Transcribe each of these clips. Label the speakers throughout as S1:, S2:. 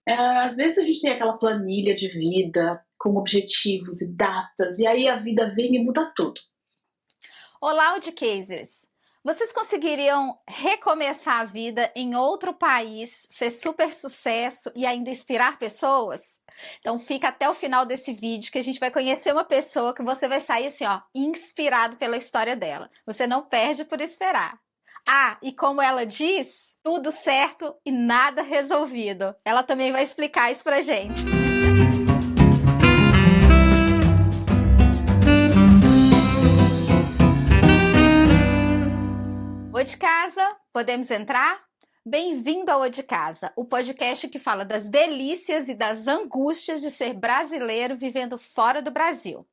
S1: Às vezes a gente tem aquela planilha de vida com objetivos e datas, e aí a vida vem e muda tudo.
S2: Olá, Audicasers! Vocês conseguiriam recomeçar a vida em outro país, ser super sucesso e ainda inspirar pessoas? Então fica até o final desse vídeo que a gente vai conhecer uma pessoa que você vai sair assim, ó, inspirado pela história dela. Você não perde por esperar. Ah, e como ela diz, tudo certo e nada resolvido. Ela também vai explicar isso pra gente. Oi de casa, podemos entrar? Bem-vindo ao Oi de Casa, o podcast que fala das delícias e das angústias de ser brasileiro vivendo fora do Brasil.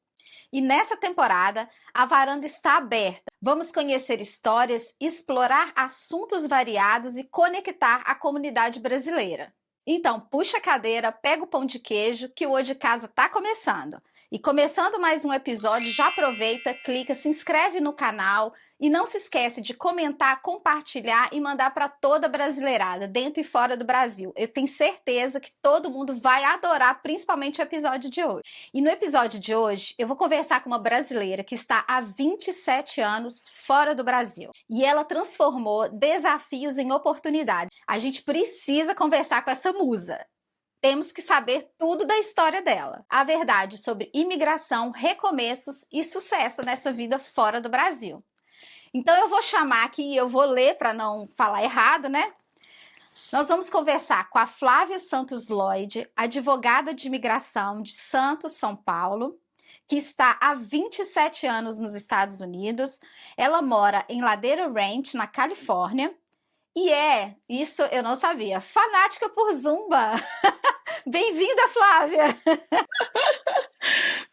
S2: E nessa temporada, a varanda está aberta. Vamos conhecer histórias, explorar assuntos variados e conectar a comunidade brasileira. Então, puxa a cadeira, pega o pão de queijo, que o Oi de Casa está começando. E começando mais um episódio, já aproveita, clica, se inscreve no canal e não se esquece de comentar, compartilhar e mandar para toda a brasileirada, dentro e fora do Brasil. Eu tenho certeza que todo mundo vai adorar, principalmente o episódio de hoje. E no episódio de hoje, eu vou conversar com uma brasileira que está há 27 anos fora do Brasil. E ela transformou desafios em oportunidades. A gente precisa conversar com essa musa. Temos que saber tudo da história dela. A verdade sobre imigração, recomeços e sucesso nessa vida fora do Brasil. Então eu vou chamar aqui e eu vou ler para não falar errado, né? Nós vamos conversar com a Flávia Santos Lloyd, advogada de imigração de Santos, São Paulo, que está há 27 anos nos Estados Unidos. Ela mora em Ladera Ranch, na Califórnia, e isso eu não sabia, fanática por Zumba. Bem-vinda, Flávia!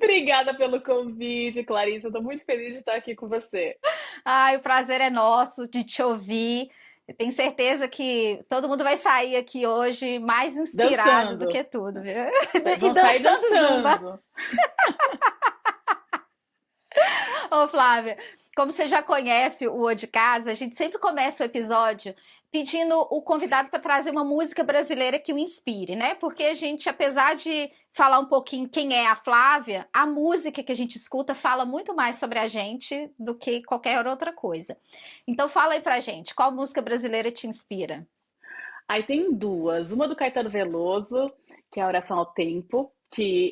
S1: Obrigada pelo convite, Clarissa. Eu tô muito feliz de estar aqui com você.
S2: Ai, o prazer é nosso de te ouvir. Eu tenho certeza que todo mundo vai sair aqui hoje mais inspirado do
S1: Dançando.
S2: que tudo, viu? E
S1: Vão sair
S2: dançando Zumba.
S1: dançando.
S2: Ô, Flávia, como você já conhece o O de Casa, a gente sempre começa o episódio pedindo o convidado para trazer uma música brasileira que o inspire, né? Porque a gente, apesar de falar um pouquinho quem é a Flávia, a música que a gente escuta fala muito mais sobre a gente do que qualquer outra coisa. Então fala aí pra gente, qual música brasileira te inspira?
S1: Aí tem duas. Uma do Caetano Veloso, que é a Oração ao Tempo, que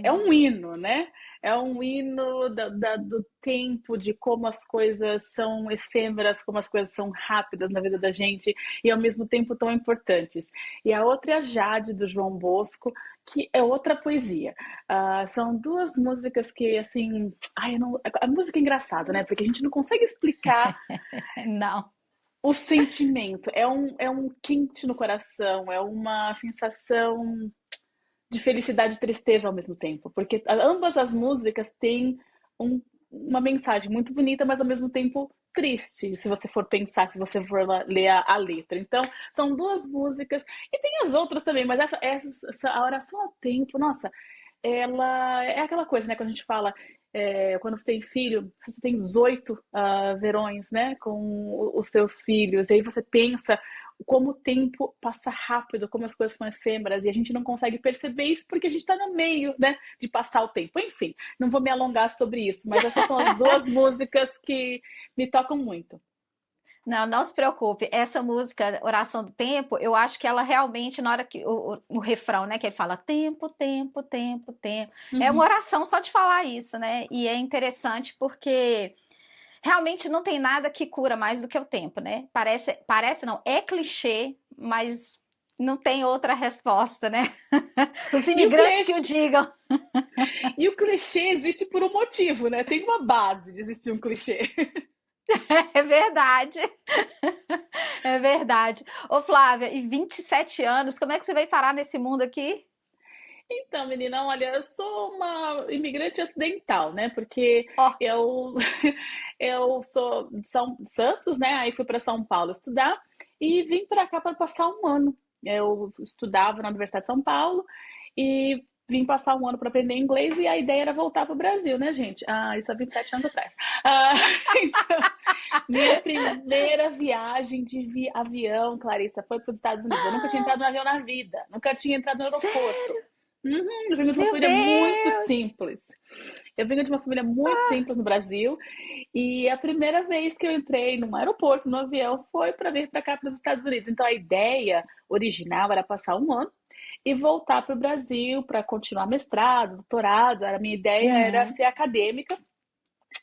S1: é
S2: Hum.
S1: um hino, né? É um hino do tempo, de como as coisas são efêmeras, como as coisas são rápidas na vida da gente e ao mesmo tempo tão importantes. E a outra é a Jade, do João Bosco, que é outra poesia. São duas músicas que, assim, a música é engraçada, né? Porque a gente não consegue explicar
S2: Não.
S1: o sentimento. É um quente no coração, é uma sensação de felicidade e tristeza ao mesmo tempo, porque ambas as músicas têm uma mensagem muito bonita, mas ao mesmo tempo triste, se você for pensar, se você for ler a letra. Então, são duas músicas, e tem as outras também, mas a Oração ao Tempo, nossa, ela é aquela coisa, né, quando a gente fala, quando você tem filho, você tem 18 verões, né, com os seus filhos, e aí você pensa como o tempo passa rápido, como as coisas são efêmeras, e a gente não consegue perceber isso porque a gente está no meio, né, de passar o tempo. Enfim, não vou me alongar sobre isso, mas essas são as duas músicas que me tocam muito.
S2: Não, não se preocupe. Essa música, Oração do Tempo, eu acho que ela realmente, na hora que o refrão, né, que ele fala tempo, tempo, tempo, tempo, é uma
S1: Uhum.
S2: oração só de falar isso, né? E é interessante porque realmente não tem nada que cura mais do que o tempo, né? Parece não, é clichê, mas não tem outra resposta, né? Os
S1: E o
S2: imigrantes que o
S1: clichê,
S2: digam.
S1: e o clichê existe por um motivo, né? Tem uma base de existir um clichê.
S2: É verdade. É verdade. Ô, Flávia, e 27 anos, como é que você veio parar nesse mundo aqui?
S1: Então, menina, olha, eu sou uma imigrante acidental, né? Porque
S2: Ó,
S1: eu eu sou de São Santos, né? Aí fui para São Paulo estudar e vim para cá para passar um ano. Eu estudava na Universidade de São Paulo e vim passar um ano para aprender inglês e a ideia era voltar para o Brasil, né, gente? Isso há 27 anos atrás. Ah, então, minha primeira viagem de avião, Clarissa, foi para os Estados Unidos. Eu nunca tinha entrado no avião na vida, nunca tinha entrado no aeroporto.
S2: Sério?
S1: Eu venho de uma
S2: Meu
S1: família muito
S2: Deus!
S1: simples. Eu venho de uma família muito simples no Brasil e a primeira vez que eu entrei num aeroporto, no avião, foi para vir para cá, para os Estados Unidos. Então a ideia original era passar um ano e voltar para o Brasil para continuar mestrado, doutorado. A minha ideia era
S2: Uhum.
S1: ser acadêmica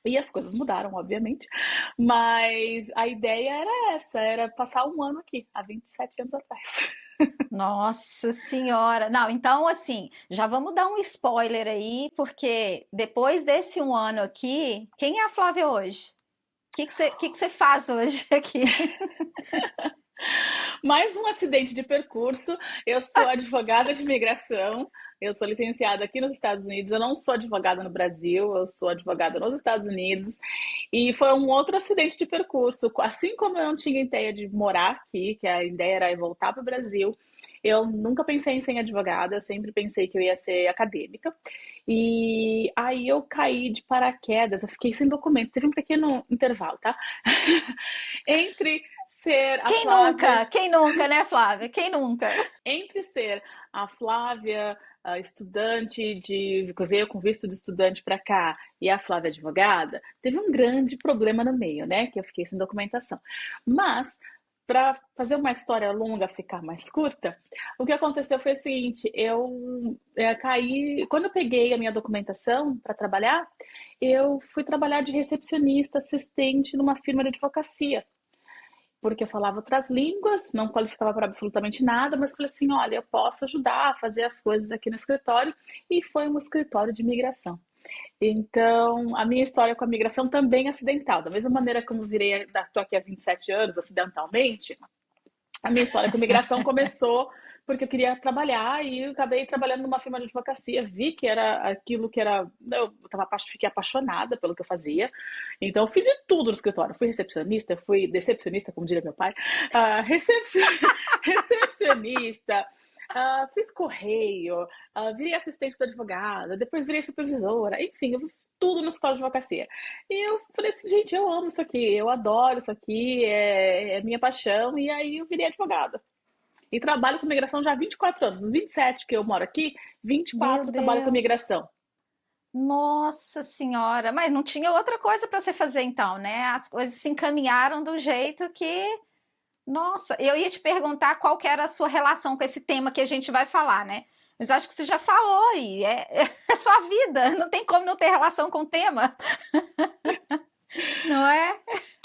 S1: e as coisas mudaram, obviamente, mas a ideia era essa, era passar um ano aqui, há 27 anos atrás.
S2: Nossa Senhora! Não, então assim, já vamos dar um spoiler aí, porque depois desse um ano aqui, quem é a Flávia hoje? O que que você faz hoje aqui?
S1: Mais um acidente de percurso. Eu sou advogada de imigração. Eu sou licenciada aqui nos Estados Unidos. Eu não sou advogada no Brasil, eu sou advogada nos Estados Unidos. E foi um outro acidente de percurso. Assim como eu não tinha ideia de morar aqui, que a ideia era voltar para o Brasil, eu nunca pensei em ser advogada, eu sempre pensei que eu ia ser acadêmica. E aí eu caí de paraquedas, eu fiquei sem documento. Teve um pequeno intervalo, tá? Entre ser a
S2: Quem
S1: Flávia
S2: nunca? Quem nunca, né, Flávia? Quem nunca?
S1: entre ser a Flávia, a estudante que veio com visto de estudante para cá, e a Flávia advogada, teve um grande problema no meio, né? Que eu fiquei sem documentação. Mas, para fazer uma história longa ficar mais curta, o que aconteceu foi o seguinte: eu caí. Quando eu peguei a minha documentação para trabalhar, eu fui trabalhar de recepcionista, assistente numa firma de advocacia porque eu falava outras línguas, não qualificava para absolutamente nada, mas falei assim: olha, eu posso ajudar a fazer as coisas aqui no escritório, e foi um escritório de imigração. Então, a minha história com a migração também é acidental. Da mesma maneira como eu virei, estou aqui há 27 anos acidentalmente, a minha história com migração começou porque eu queria trabalhar e eu acabei trabalhando numa firma de advocacia. Vi que era aquilo que era. Fiquei apaixonada pelo que eu fazia. Então, eu fiz de tudo no escritório. Fui recepcionista, fui decepcionista, como diria meu pai. Recepcionista, fiz correio, virei assistente do advogado, depois virei supervisora. Enfim, eu fiz tudo no escritório de advocacia. E eu falei assim: gente, eu amo isso aqui, eu adoro isso aqui, é minha paixão. E aí eu virei advogada. E trabalho com migração já há 24 anos. Dos 27 que eu moro aqui,
S2: Meu
S1: 24 eu trabalho com
S2: Deus!
S1: migração.
S2: Nossa Senhora! Mas não tinha outra coisa para você fazer então, né? As coisas se encaminharam do jeito que. Nossa, eu ia te perguntar qual que era a sua relação com esse tema que a gente vai falar, né? Mas acho que você já falou aí, é sua vida, não tem como não ter relação com o tema, não é?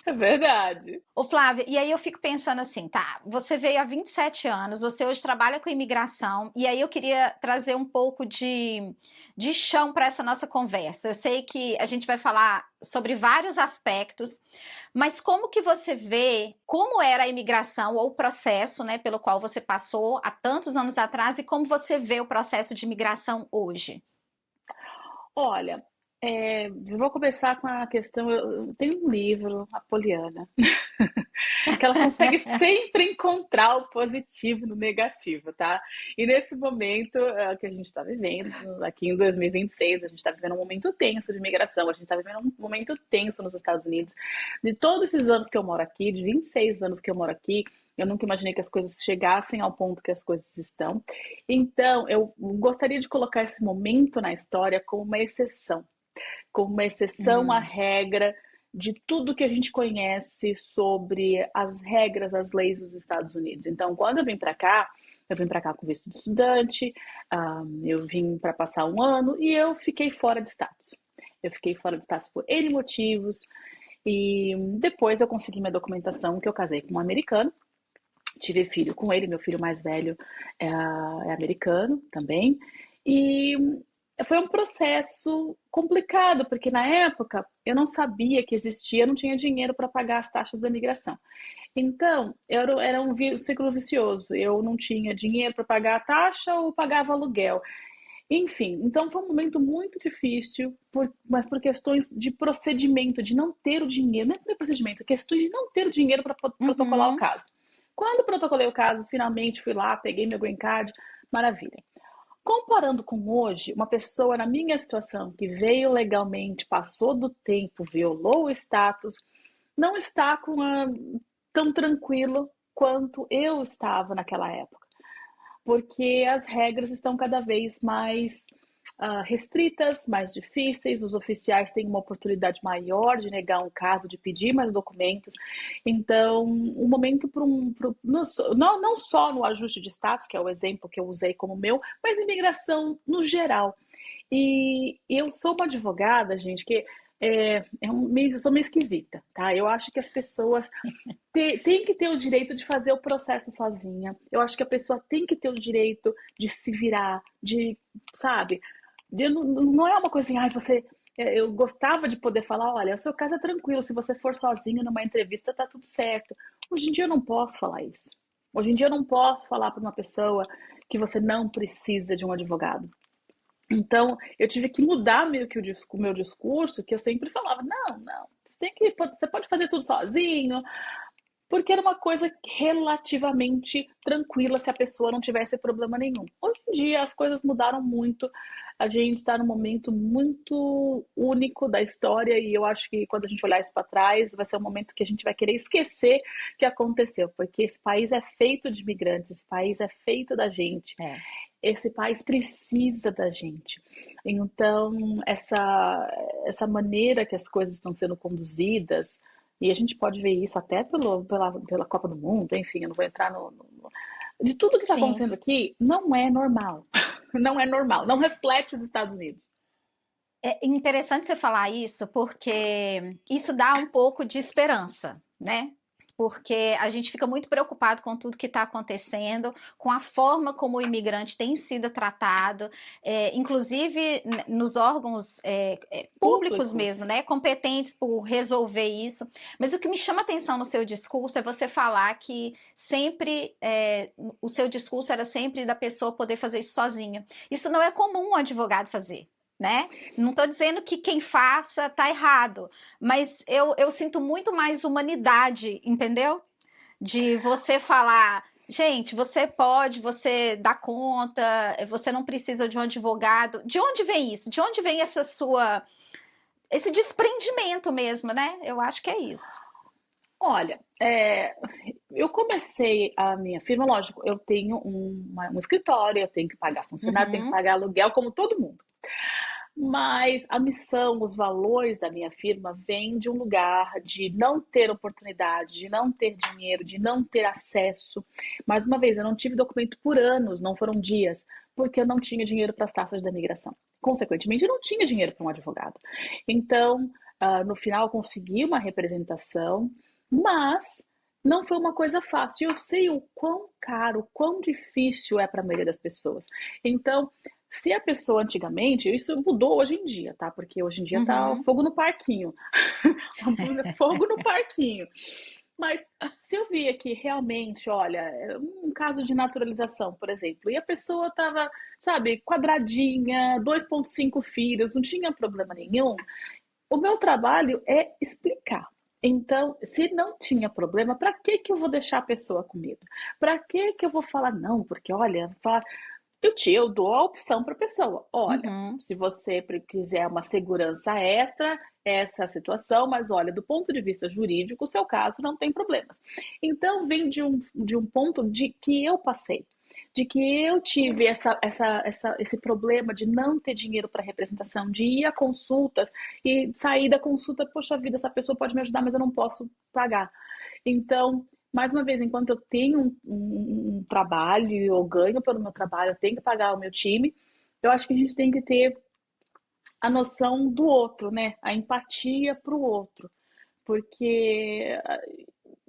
S1: É verdade.
S2: Ô Flávia, e aí eu fico pensando assim, tá, você veio há 27 anos, você hoje trabalha com imigração, e aí eu queria trazer um pouco de chão para essa nossa conversa. Eu sei que a gente vai falar sobre vários aspectos, mas como que você vê como era a imigração ou o processo, né, pelo qual você passou há tantos anos atrás e como você vê o processo de imigração hoje?
S1: Olha, eu vou começar com a questão. Eu tenho um livro, a Poliana, que ela consegue sempre encontrar o positivo no negativo, tá? E nesse momento que a gente está vivendo, aqui em 2026, a gente está vivendo um momento tenso de migração, a gente está vivendo um momento tenso nos Estados Unidos. De todos esses anos que eu moro aqui, de 26 anos que eu moro aqui, eu nunca imaginei que as coisas chegassem ao ponto que as coisas estão. Então, eu gostaria de colocar esse momento na história como uma exceção à
S2: Hum,
S1: regra de tudo que a gente conhece sobre as regras, as leis dos Estados Unidos. Então, quando eu vim para cá com visto de estudante, eu vim para passar um ano e eu fiquei fora de status. Eu fiquei fora de status por N motivos e depois eu consegui minha documentação que eu casei com um americano, tive filho com ele, meu filho mais velho é americano também. E foi um processo complicado, porque na época eu não sabia que existia, eu não tinha dinheiro para pagar as taxas da imigração. Então, era um ciclo vicioso. Eu não tinha dinheiro para pagar a taxa ou pagava aluguel. Enfim, então foi um momento muito difícil, mas por questões de procedimento, de não ter o dinheiro, não é procedimento, questões de não ter o dinheiro para protocolar o
S2: uhum,
S1: caso. Quando protocolei o caso, finalmente fui lá, peguei meu green card, maravilha. Comparando com hoje, uma pessoa na minha situação que veio legalmente, passou do tempo, violou o status, não está tão tranquilo quanto eu estava naquela época, porque as regras estão cada vez mais restritas, mais difíceis, os oficiais têm uma oportunidade maior de negar um caso, de pedir mais documentos. Então, o momento não só no ajuste de status, que é o exemplo que eu usei como meu, mas imigração no geral. E eu sou uma advogada, gente, que eu sou meio esquisita, tá? Eu acho que as pessoas têm que ter o direito de fazer o processo sozinha. Eu acho que a pessoa tem que ter o direito de se virar, sabe? Não é uma coisa assim, você. Eu gostava de poder falar, olha, o seu caso é tranquilo, se você for sozinho numa entrevista, tá tudo certo. Hoje em dia eu não posso falar isso. Hoje em dia eu não posso falar para uma pessoa que você não precisa de um advogado. Então, eu tive que mudar meio que o meu discurso, que eu sempre falava, não, você pode fazer tudo sozinho, porque era uma coisa relativamente tranquila se a pessoa não tivesse problema nenhum. Hoje em dia as coisas mudaram muito, a gente está num momento muito único da história e eu acho que quando a gente olhar isso para trás vai ser um momento que a gente vai querer esquecer que aconteceu, porque esse país é feito de imigrantes, esse país é feito da gente.
S2: É.
S1: Esse país precisa da gente. Então, essa maneira que as coisas estão sendo conduzidas, e a gente pode ver isso até pela Copa do Mundo, enfim, eu não vou entrar de tudo que está
S2: Sim.
S1: acontecendo aqui, não é normal. Não é normal, não reflete os Estados Unidos.
S2: É interessante você falar isso, porque isso dá um pouco de esperança, né? Porque a gente fica muito preocupado com tudo que está acontecendo, com a forma como o imigrante tem sido tratado, inclusive nos órgãos públicos
S1: Público.
S2: mesmo, né, competentes por resolver isso. Mas o que me chama atenção no seu discurso é você falar que sempre o seu discurso era sempre da pessoa poder fazer isso sozinha. Isso não é comum um advogado fazer. Né? Não estou dizendo que quem faça está errado, mas eu sinto muito mais humanidade, entendeu? De você falar, gente, você pode, você dá conta, você não precisa de um advogado. De onde vem isso? De onde vem esse desprendimento mesmo, né? Eu acho que é isso.
S1: Olha, eu comecei a minha firma, lógico, eu tenho um escritório, eu tenho que pagar funcionário, tenho que pagar aluguel, como todo mundo. Mas a missão, os valores da minha firma vêm de um lugar de não ter oportunidade, de não ter dinheiro, de não ter acesso. Mais uma vez, eu não tive documento por anos, não foram dias, porque eu não tinha dinheiro para as taxas da imigração. Consequentemente, eu não tinha dinheiro para um advogado. Então, no final, eu consegui uma representação, mas não foi uma coisa fácil. Eu sei o quão caro, o quão difícil é para a maioria das pessoas. Então, se a pessoa antigamente, isso mudou hoje em dia, tá? Porque hoje em dia tá fogo no parquinho. Fogo no parquinho. Mas se eu via que realmente, olha, um caso de naturalização, por exemplo, e a pessoa tava, sabe, quadradinha, 2,5 filhos, não tinha problema nenhum, o meu trabalho é explicar. Então, se não tinha problema, para que eu vou deixar a pessoa com medo? Para que eu vou falar não? Porque, olha, eu dou a opção para a pessoa. Olha, se você quiser uma segurança extra, essa é a situação, mas olha, do ponto de vista jurídico, o seu caso não tem problemas. Então, vem de um ponto de que eu passei, de que eu tive esse problema de não ter dinheiro para representação, de ir a consultas e sair da consulta, poxa vida, essa pessoa pode me ajudar, mas eu não posso pagar. Então, mais uma vez, enquanto eu tenho um trabalho, eu ganho pelo meu trabalho, eu tenho que pagar o meu time, eu acho que a gente tem que ter a noção do outro, né? A empatia para o outro. Porque,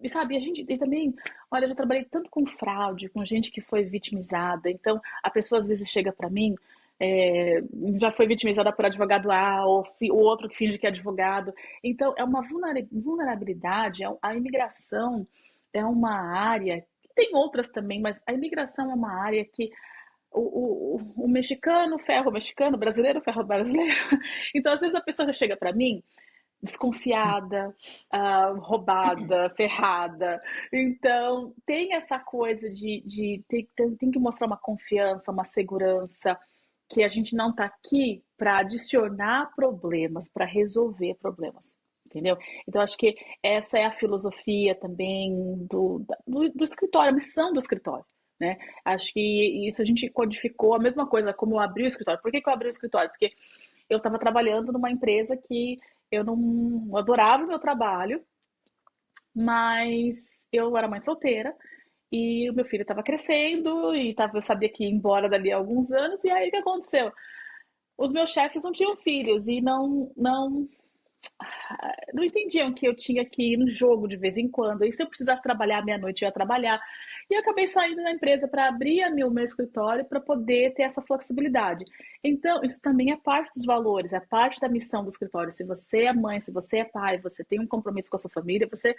S1: sabe, a gente tem também, olha, eu já trabalhei tanto com fraude, com gente que foi vitimizada, então a pessoa às vezes chega para mim, já foi vitimizada por advogado A, ou o outro que finge que é advogado. Então, é uma vulnerabilidade, a imigração é uma área, tem outras também, mas a imigração é uma área que o mexicano ferra o mexicano, o brasileiro ferra o brasileiro. Então, às vezes a pessoa já chega para mim desconfiada, roubada, ferrada. Então, tem essa coisa de tem que mostrar uma confiança, uma segurança, que a gente não está aqui para adicionar problemas, para resolver problemas. Entendeu? Então, acho que essa é a filosofia também do escritório, a missão do escritório. Né? Acho que isso a gente codificou a mesma coisa como eu abri o escritório. Por que eu abri o escritório? Porque eu estava trabalhando numa empresa que eu não adorava o meu trabalho, mas eu era mãe solteira e o meu filho estava crescendo e eu sabia que ia embora dali a alguns anos. E aí o que aconteceu? Os meus chefes não tinham filhos e não entendiam que eu tinha que ir no jogo de vez em quando. E se eu precisasse trabalhar meia-noite, eu ia trabalhar. E eu acabei saindo da empresa para abrir o meu escritório para poder ter essa flexibilidade. Então, isso também é parte dos valores, é parte da missão do escritório. Se você é mãe, se você é pai, você tem um compromisso com a sua família, você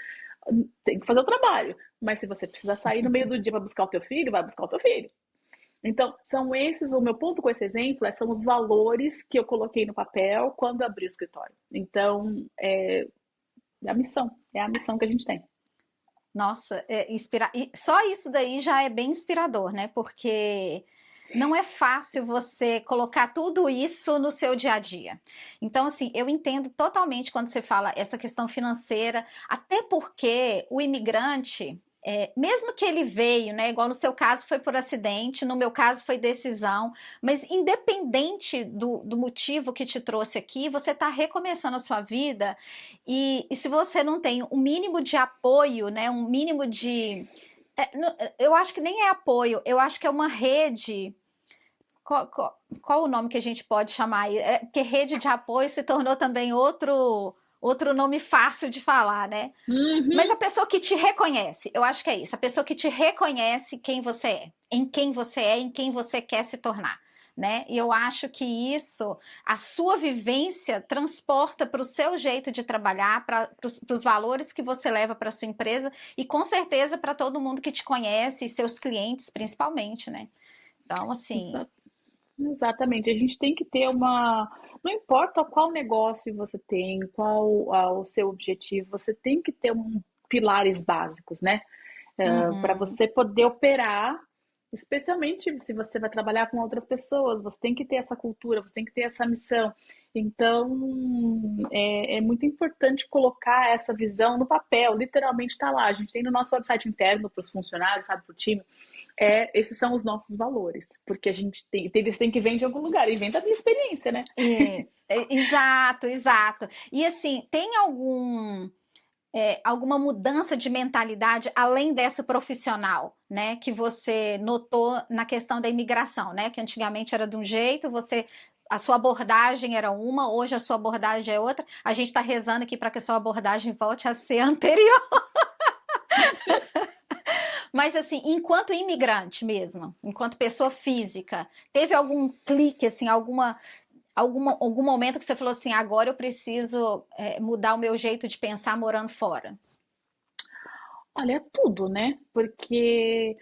S1: tem que fazer o trabalho. Mas se você precisa sair no meio do dia para buscar o teu filho, vai buscar o teu filho. Então, são esses, o meu ponto com esse exemplo são os valores que eu coloquei no papel quando abri o escritório. Então, é a missão que a gente tem.
S2: Nossa, só isso daí já é bem inspirador, né? Porque não é fácil você colocar tudo isso no seu dia a dia. Então, assim, eu entendo totalmente quando você fala essa questão financeira, até porque o imigrante, mesmo que ele veio, né? Igual no seu caso foi por acidente, no meu caso foi decisão, mas independente do motivo que te trouxe aqui, você está recomeçando a sua vida e se você não tem um mínimo de apoio, né? Um mínimo de eu acho que nem é apoio, eu acho que é uma rede. Qual o nome que a gente pode chamar? Porque rede de apoio se tornou também outro nome fácil de falar, né? Mas a pessoa que te reconhece, eu acho que é isso, a pessoa que te reconhece quem você é, em quem você quer se tornar. Né? E eu acho que isso, a sua vivência transporta para o seu jeito de trabalhar, para os valores que você leva para a sua empresa e com certeza para todo mundo que te conhece e seus clientes principalmente, né? Então, assim...
S1: Exatamente, a gente tem que ter não importa qual negócio você tem, qual o seu objetivo, você tem que ter pilares básicos, né? Para você poder operar, especialmente se você vai trabalhar com outras pessoas, você tem que ter essa cultura, você tem que ter essa missão. Então, é muito importante colocar essa visão no papel, literalmente está lá. A gente tem no nosso website interno para os funcionários, sabe, para o time. Esses são os nossos valores, porque a gente eles têm que vir de algum lugar, e vem da minha experiência, né?
S2: Isso, exato, exato. E assim, tem alguma mudança de mentalidade além dessa profissional, né, que você notou na questão da imigração, né, que antigamente era de um jeito, a sua abordagem era uma, hoje a sua abordagem é outra, a gente está rezando aqui para que a sua abordagem volte a ser anterior. Mas assim, enquanto imigrante mesmo, enquanto pessoa física, teve algum clique, assim, algum momento que você falou assim, agora eu preciso mudar o meu jeito de pensar morando fora?
S1: Olha, é tudo, né? Porque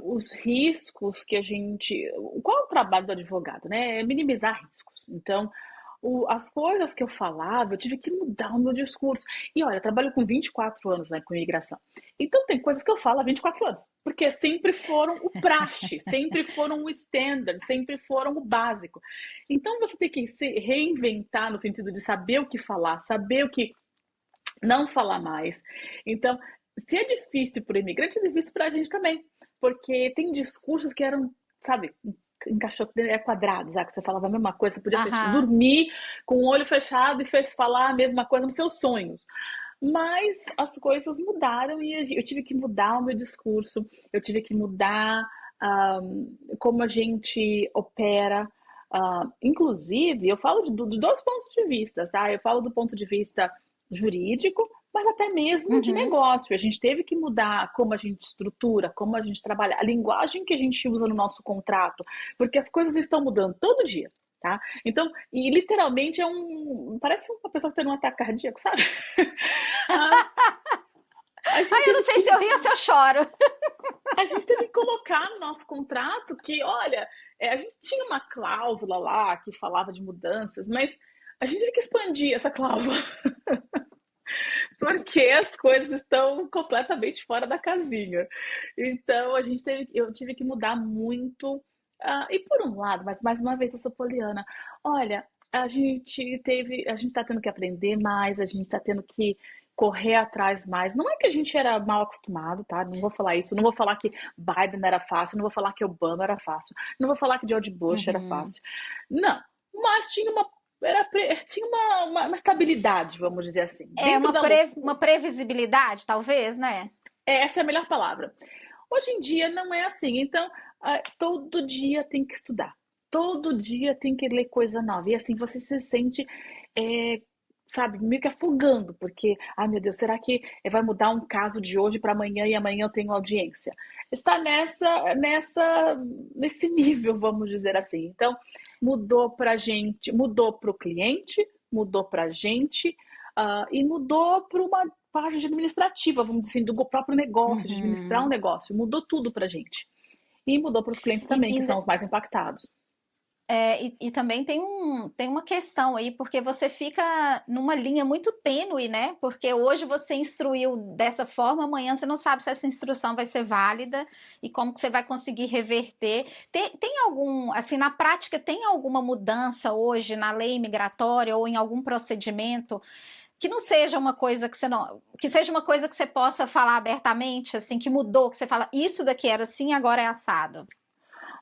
S1: os riscos que a gente. Qual é o trabalho do advogado, né? É minimizar riscos. Então, as coisas que eu falava, eu tive que mudar o meu discurso. E olha, eu trabalho com 24 anos, né, com imigração. Então, tem coisas que eu falo há 24 anos, porque sempre foram o praxe, sempre foram o standard, sempre foram o básico. Então, você tem que se reinventar no sentido de saber o que falar, saber o que não falar mais. Então, se é difícil para o imigrante, é difícil para a gente também, porque tem discursos que eram, sabe, encaixotados, quadrados, já que você falava a mesma coisa, você podia dormir com o olho fechado e falar a mesma coisa nos seus sonhos. Mas as coisas mudaram e eu tive que mudar o meu discurso, eu tive que mudar como a gente opera. Inclusive, eu falo dos dois pontos de vista, tá? Eu falo do ponto de vista jurídico, mas até mesmo de negócio. A gente teve que mudar como a gente estrutura, como a gente trabalha, a linguagem que a gente usa no nosso contrato, porque as coisas estão mudando todo dia. Tá? Então, e literalmente parece uma pessoa que tem um ataque cardíaco, sabe?
S2: Eu não sei se eu rio ou se eu choro.
S1: A gente teve que colocar no nosso contrato que, olha, a gente tinha uma cláusula lá que falava de mudanças, mas A gente teve que expandir essa cláusula, porque as coisas estão completamente fora da casinha. Então eu tive que mudar muito. E por um lado, mas mais uma vez eu sou poliana. Olha, a gente está tendo que aprender mais, a gente está tendo que correr atrás mais. Não é que a gente era mal acostumado, tá? Não vou falar isso. Não vou falar que Biden era fácil, não vou falar que Obama era fácil, não vou falar que George Bush era
S2: Uhum.
S1: fácil. Não, mas tinha uma estabilidade, vamos dizer assim,
S2: É
S1: dentro da
S2: uma
S1: loucura.
S2: previsibilidade, talvez, né?
S1: Essa é a melhor palavra. Hoje em dia não é assim. Então, todo dia tem que estudar. Todo dia tem que ler coisa nova. E assim você se sente, é, sabe, meio que afogando, porque, ai meu Deus, será que vai mudar um caso de hoje para amanhã e amanhã eu tenho audiência? Está nesse nível, vamos dizer assim. Então, mudou para gente, mudou para o cliente, mudou para a gente, e mudou para uma parte administrativa, vamos dizer assim, do próprio negócio, de administrar um
S2: Uhum.
S1: negócio. Mudou tudo para a gente. E mudou para os clientes
S2: E,
S1: também, que são
S2: e,
S1: os mais impactados.
S2: e também tem uma questão aí, porque você fica numa linha muito tênue, né? Porque hoje você instruiu dessa forma, amanhã você não sabe se essa instrução vai ser válida e como que você vai conseguir reverter. Tem algum, assim, na prática, tem alguma mudança hoje na lei migratória ou em algum procedimento que não seja uma coisa que você não, que seja uma coisa que você possa falar abertamente, assim, que mudou, que você fala, isso daqui era assim, agora é assado.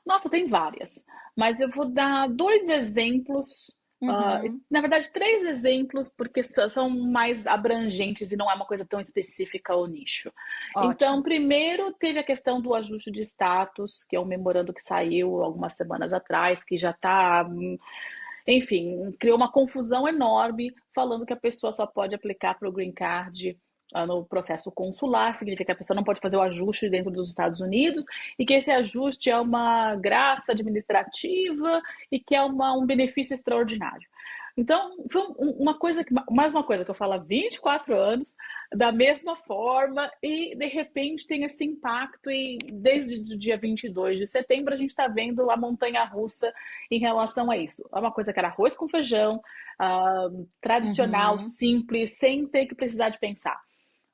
S1: Nossa, tem várias. Mas eu vou dar dois exemplos.
S2: Uhum,
S1: Na verdade, três exemplos, porque são mais abrangentes e não é uma coisa tão específica ao nicho. Então,
S2: ótimo.
S1: primeiro teve a questão do ajuste de status, que é um memorando que saiu algumas semanas atrás, que já está, enfim, criou uma confusão enorme, falando que a pessoa só pode aplicar para o Green Card no processo consular, significa que a pessoa não pode fazer o ajuste dentro dos Estados Unidos e que esse ajuste é uma graça administrativa e que é um benefício extraordinário. Então, foi mais uma coisa que eu falo há 24 anos, da mesma forma, e de repente tem esse impacto, e desde o dia 22 de setembro a gente está vendo a montanha russa em relação a isso. É uma coisa que era arroz com feijão, tradicional,
S2: Uhum.
S1: simples, sem ter que precisar de pensar.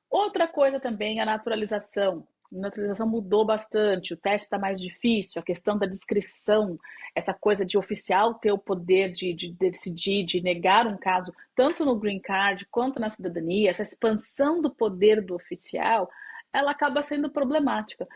S1: Outra coisa também é a naturalização. A naturalização mudou bastante, o teste está mais difícil, a questão da descrição, essa coisa de oficial ter o poder de decidir, de negar um caso, tanto no green card quanto na cidadania, essa expansão do poder do oficial, ela acaba sendo problemática.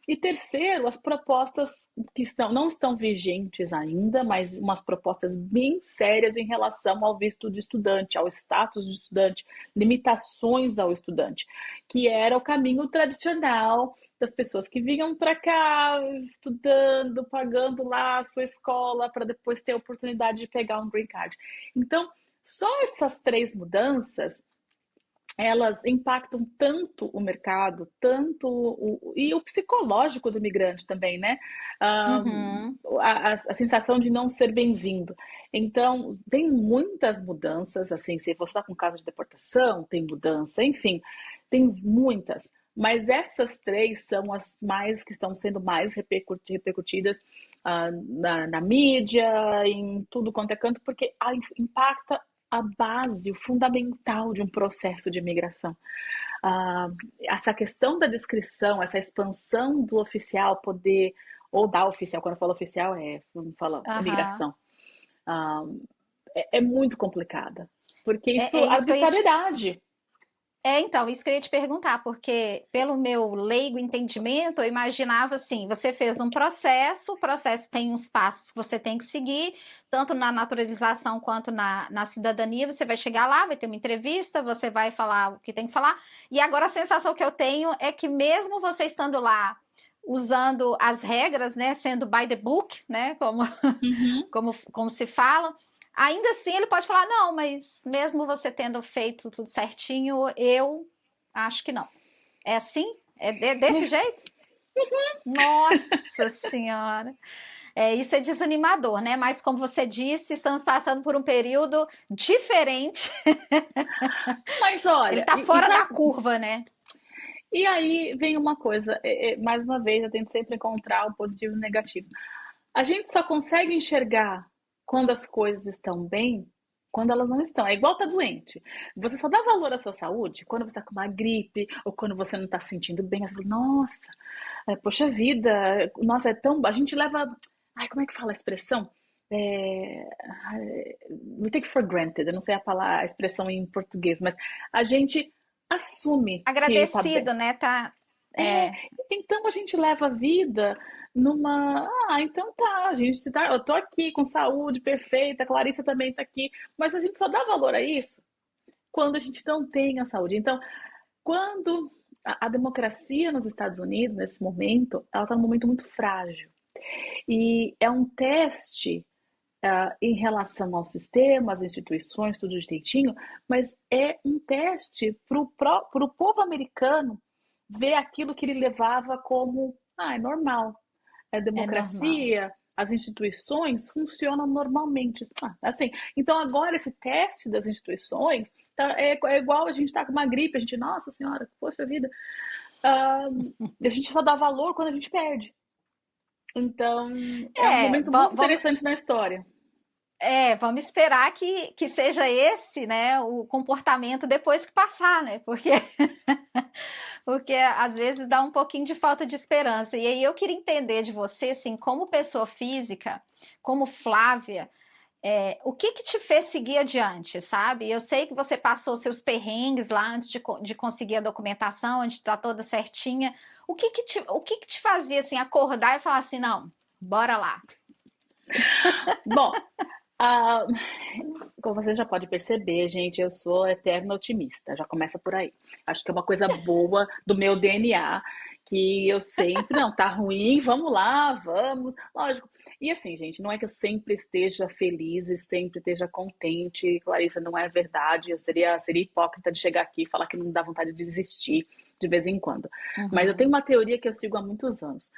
S1: E terceiro, as propostas que não estão vigentes ainda, mas umas propostas bem sérias em relação ao visto de estudante, ao status de estudante, limitações ao estudante, que era o caminho tradicional das pessoas que vinham para cá estudando, pagando lá a sua escola para depois ter a oportunidade de pegar um green card. Então, só essas três mudanças elas impactam tanto o mercado, e o psicológico do migrante também, né? Ah,
S2: Uhum.
S1: a sensação de não ser bem-vindo. Então, tem muitas mudanças, assim, se você está com caso de deportação, tem mudança, enfim, tem muitas. Mas essas três são as mais que estão sendo mais repercutidas na mídia, em tudo quanto é canto, porque impacta a base, o fundamental de um processo de imigração. Ah, essa questão da descrição, essa expansão do oficial poder, ou da oficial, quando eu falo oficial, fala
S2: Aham.
S1: imigração, ah, é muito complicada, porque
S2: É,
S1: isso,
S2: é isso que eu ia te
S1: arbitrariedade.
S2: então, isso que eu ia te perguntar, porque pelo meu leigo entendimento, eu imaginava assim, você fez um processo, o processo tem uns passos que você tem que seguir, tanto na naturalização quanto na cidadania, você vai chegar lá, vai ter uma entrevista, você vai falar o que tem que falar, e agora a sensação que eu tenho é que mesmo você estando lá, usando as regras, né, sendo by the book, né,
S1: Uhum.
S2: como se fala, ainda assim ele pode falar, não, mas mesmo você tendo feito tudo certinho, eu acho que não. É assim? É desse jeito? Nossa Senhora! Isso é desanimador, né? Mas como você disse, estamos passando por um período diferente.
S1: Mas
S2: Ele
S1: olha,
S2: está fora da curva, né?
S1: e aí vem uma coisa, mais uma vez, eu tento sempre encontrar o positivo e o negativo. A gente só consegue enxergar quando as coisas estão bem quando elas não estão. É igual estar doente. Você só dá valor à sua saúde quando você está com uma gripe ou quando você não está se sentindo bem. Você fala, nossa, poxa vida, nossa, é tão. A gente leva. Ai, como é que fala a expressão? É, we take for granted, eu não sei a expressão em português, mas a gente assume que tá bem.
S2: Agradecido, né? Tá,
S1: É,
S2: é,
S1: então a gente leva a vida numa. Ah, então tá, a gente tá. Eu tô aqui com saúde perfeita, a Clarissa também tá aqui, mas a gente só dá valor a isso quando a gente não tem a saúde. Então, quando a democracia nos Estados Unidos, nesse momento, ela está num momento muito frágil. E é um teste em relação ao sistema, às instituições, tudo direitinho, mas é um teste para o povo americano ver aquilo que ele levava como é normal. A
S2: é normal.
S1: democracia, as instituições funcionam normalmente. Assim, então agora esse teste das instituições é igual a gente está com uma gripe, a gente, nossa senhora, poxa vida, a gente só dá valor quando a gente perde. Então, é um
S2: É,
S1: momento muito
S2: vamos,
S1: interessante na história.
S2: vamos esperar que seja esse, né, o comportamento depois que passar, né? Porque, porque às vezes dá um pouquinho de falta de esperança. E aí eu queria entender de você, assim, como pessoa física, como Flávia, o que te fez seguir adiante, sabe? Eu sei que você passou seus perrengues lá antes de conseguir a documentação, antes de estar toda certinha. O que que te fazia, assim, acordar e falar assim, não, bora lá?
S1: Bom, ah, como você já pode perceber, gente, eu sou eterna otimista, já começa por aí. Acho que é uma coisa boa do meu DNA, que eu sempre, não, tá ruim, vamos lá, vamos, lógico. E assim, gente, não é que eu sempre esteja feliz e sempre esteja contente, Clarissa, não é verdade, eu seria hipócrita de chegar aqui e falar que não dá vontade de desistir de vez em quando. Mas eu
S2: Uhum.
S1: tenho uma teoria que eu sigo há muitos anos.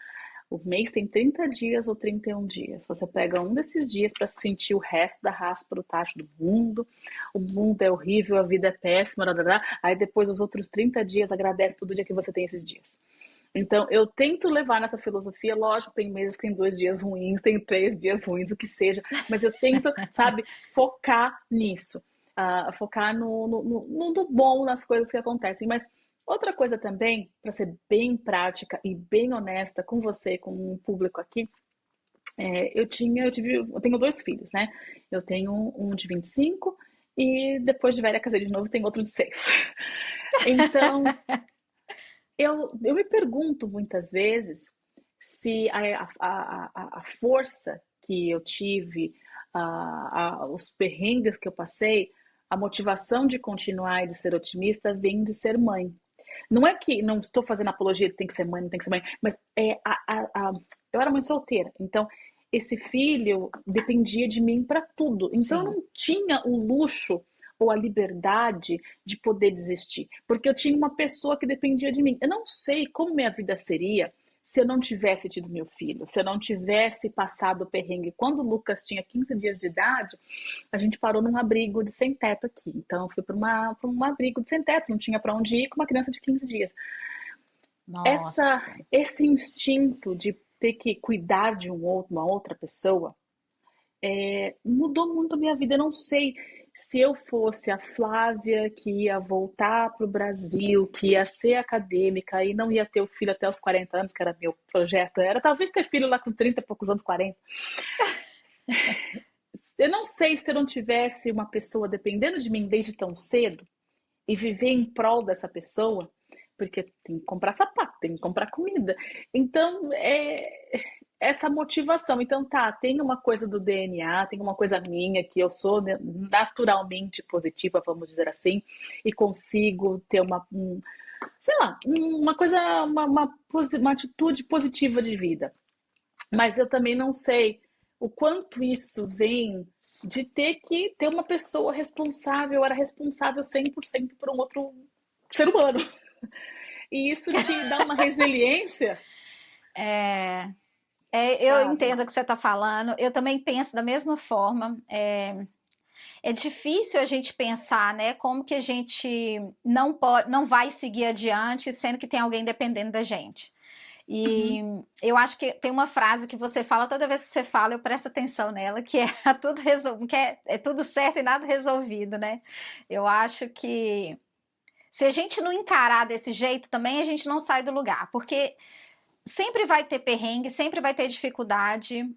S1: O mês tem 30 dias ou 31 dias. Você pega um desses dias para sentir o resto da raspa do tacho do mundo. O mundo é horrível, a vida é péssima, aí depois os outros 30 dias agradece todo dia que você tem esses dias. Então, eu tento levar nessa filosofia, lógico, tem meses que tem 2 dias ruins, tem 3 dias ruins, o que seja, mas eu tento, sabe, focar nisso, focar no bom, nas coisas que acontecem. Mas outra coisa também, para ser bem prática e bem honesta com você, com o público aqui, eu tenho 2 filhos, né? Eu tenho um de 25 e depois de velha casei de novo, tenho outro de 6. Então, eu me pergunto muitas vezes se a força que eu tive, os perrengues que eu passei, a motivação de continuar e de ser otimista vem de ser mãe. Não é que não estou fazendo apologia de tem que ser mãe, não tem que ser mãe, mas eu era mãe solteira, então esse filho dependia de mim para tudo. Então eu
S2: Sim.
S1: não tinha o luxo ou a liberdade de poder desistir, porque eu tinha uma pessoa que dependia de mim. Eu não sei como minha vida seria se eu não tivesse tido meu filho, se eu não tivesse passado o perrengue. Quando o Lucas tinha 15 dias de idade, a gente parou num abrigo de sem teto aqui. Então, eu fui para um abrigo de sem teto, não tinha para onde ir com uma criança de 15 dias.
S2: Nossa.
S1: Esse instinto de ter que cuidar de uma outra pessoa, mudou muito a minha vida. Eu não sei se eu fosse a Flávia que ia voltar para o Brasil, que ia ser acadêmica e não ia ter o filho até os 40 anos, que era meu projeto, era talvez ter filho lá com 30 e poucos anos, 40. Eu não sei se eu não tivesse uma pessoa dependendo de mim desde tão cedo e viver em prol dessa pessoa, porque tem que comprar sapato, tem que comprar comida. Então, essa motivação. Então, tá, tem uma coisa do DNA, tem uma coisa minha que eu sou naturalmente positiva, vamos dizer assim, e consigo ter sei lá, uma coisa, uma atitude positiva de vida. Mas eu também não sei o quanto isso vem de ter que ter uma pessoa responsável, eu era responsável 100% por um outro ser humano. E isso te dá uma resiliência,
S2: É, eu
S1: sabe?
S2: entendo o que você está falando. Eu também penso da mesma forma. É difícil a gente pensar, né? Como que a gente não vai seguir adiante, sendo que tem alguém dependendo da gente. E
S1: Uhum.
S2: eu acho que tem uma frase que você fala, toda vez que você fala, eu presto atenção nela, que é tudo que é tudo certo e nada resolvido, né? Eu acho que se a gente não encarar desse jeito também, a gente não sai do lugar, porque sempre vai ter perrengue, sempre vai ter dificuldade.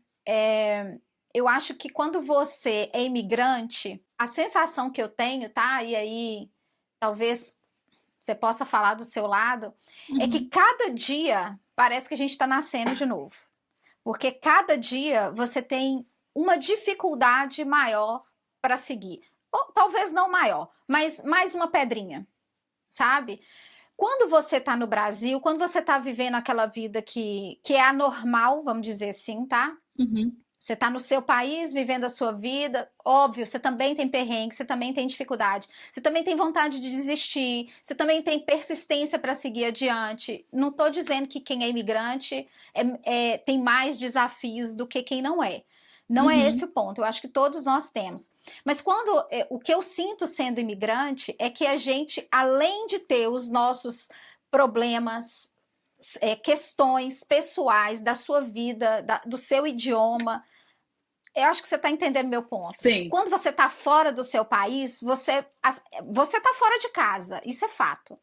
S2: Eu acho que quando você é imigrante, a sensação que eu tenho, tá? E aí, talvez você possa falar do seu lado, é que
S1: Uhum.
S2: cada dia parece que a gente está nascendo de novo. Porque cada dia você tem uma dificuldade maior para seguir. Ou talvez não maior, mas mais uma pedrinha, sabe? Quando você está no Brasil, quando você está vivendo aquela vida que é anormal, vamos dizer assim, tá?
S1: Uhum.
S2: Você está no seu país, vivendo a sua vida, óbvio, você também tem perrengue, você também tem dificuldade, você também tem vontade de desistir, você também tem persistência para seguir adiante. Não estou dizendo que quem é imigrante tem mais desafios do que quem não é. Não é esse o
S1: Uhum.
S2: ponto, eu acho que todos nós temos. Mas o que eu sinto sendo imigrante é que a gente, além de ter os nossos problemas, questões pessoais da sua vida, do seu idioma, eu acho que você está entendendo meu ponto.
S1: Sim.
S2: Quando você está fora do seu país, você está fora de casa, isso é fato.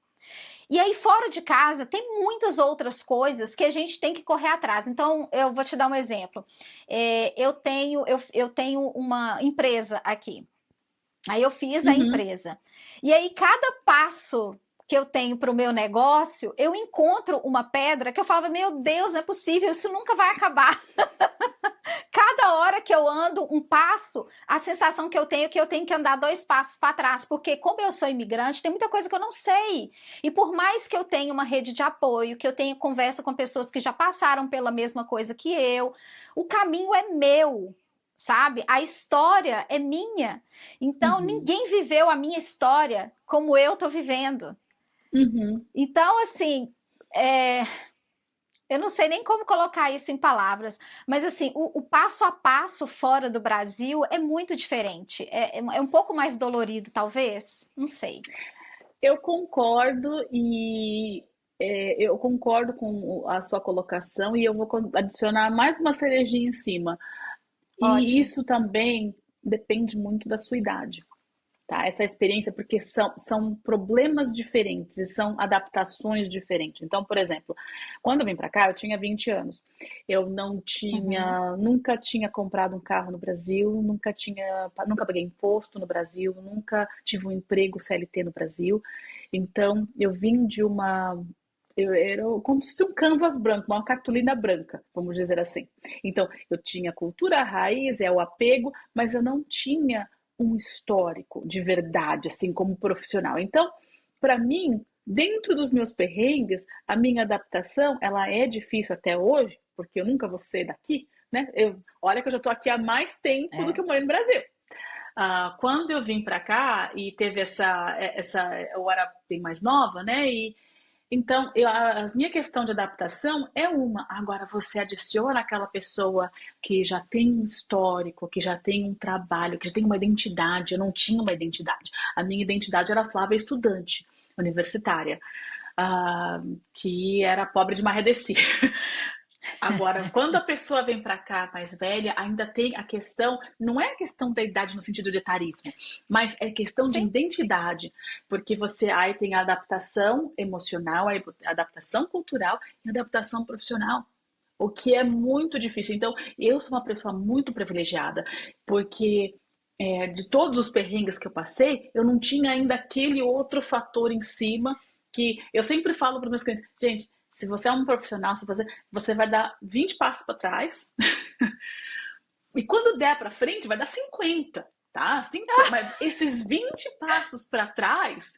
S2: E aí, fora de casa, tem muitas outras coisas que a gente tem que correr atrás. Então, eu vou te dar um exemplo. Eu tenho uma empresa aqui. Aí eu fiz a
S1: Uhum.
S2: empresa. E aí, cada passo que eu tenho para o meu negócio, eu encontro uma pedra que eu falava, meu Deus, não é possível, isso nunca vai acabar. Cada hora que eu ando um passo, a sensação que eu tenho é que eu tenho que andar 2 passos para trás, porque como eu sou imigrante, tem muita coisa que eu não sei. E por mais que eu tenha uma rede de apoio, que eu tenha conversa com pessoas que já passaram pela mesma coisa que eu, o caminho é meu, sabe? A história é minha. Então,
S1: Uhum.
S2: ninguém viveu a minha história como eu tô vivendo.
S1: Uhum.
S2: Então, assim, é, eu não sei nem como colocar isso em palavras, mas assim, o passo a passo fora do Brasil é muito diferente. É um pouco mais dolorido, talvez? Não sei.
S1: Eu concordo e eu concordo com a sua colocação e eu vou adicionar mais uma cerejinha em cima. E
S2: Ótimo.
S1: isso também depende muito da sua idade, tá? Essa experiência, porque são problemas diferentes e são adaptações diferentes. Então, por exemplo, quando eu vim para cá, eu tinha 20 anos. Eu não
S2: Uhum.
S1: tinha, nunca tinha comprado um carro no Brasil, nunca paguei imposto no Brasil, nunca tive um emprego CLT no Brasil. Então, eu vim de uma eu era como se fosse um canvas branco, uma cartolina branca, vamos dizer assim. Então, eu tinha cultura raiz, é o apego, mas eu não tinha um histórico de verdade, assim, como profissional. Então, para mim, dentro dos meus perrengues, a minha adaptação, ela é difícil até hoje, porque eu nunca vou ser daqui, né? Olha que eu já estou aqui há mais tempo do que
S2: É.
S1: eu morei no Brasil. Quando eu vim para cá e teve eu era bem mais nova, né? Então, a minha questão de adaptação é uma. Agora, você adiciona aquela pessoa que já tem um histórico, que já tem um trabalho, que já tem uma identidade. Eu não tinha uma identidade. A minha identidade era Flávia estudante universitária, ah, que era pobre de Marredeci. Agora, quando a pessoa vem para cá mais velha, ainda tem a questão, não é a questão da idade no sentido de etarismo, mas é questão de
S2: Sim,
S1: identidade, porque você aí tem a adaptação emocional, a adaptação cultural e a adaptação profissional, o que é muito difícil. Então, eu sou uma pessoa muito privilegiada, porque de todos os perrengues que eu passei, eu não tinha ainda aquele outro fator em cima que eu sempre falo para meus clientes, gente, se você é um profissional, você vai dar 20 passos para trás e quando der para frente vai dar 50, tá? 50, mas esses 20 passos para trás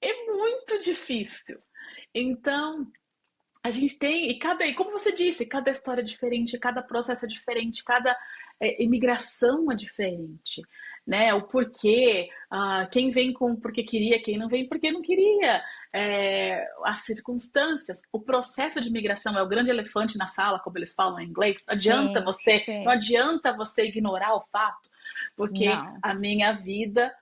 S1: é muito difícil. Então, a gente tem, e como você disse, cada história é diferente, cada processo é diferente, cada imigração é diferente, né? O porquê, quem vem com porque queria, quem não vem porque não queria, as circunstâncias, o processo de imigração é o grande elefante na sala, como eles falam em inglês.
S2: sim,
S1: Não
S2: sim.
S1: adianta você ignorar o fato, porque
S2: Não.
S1: a minha vida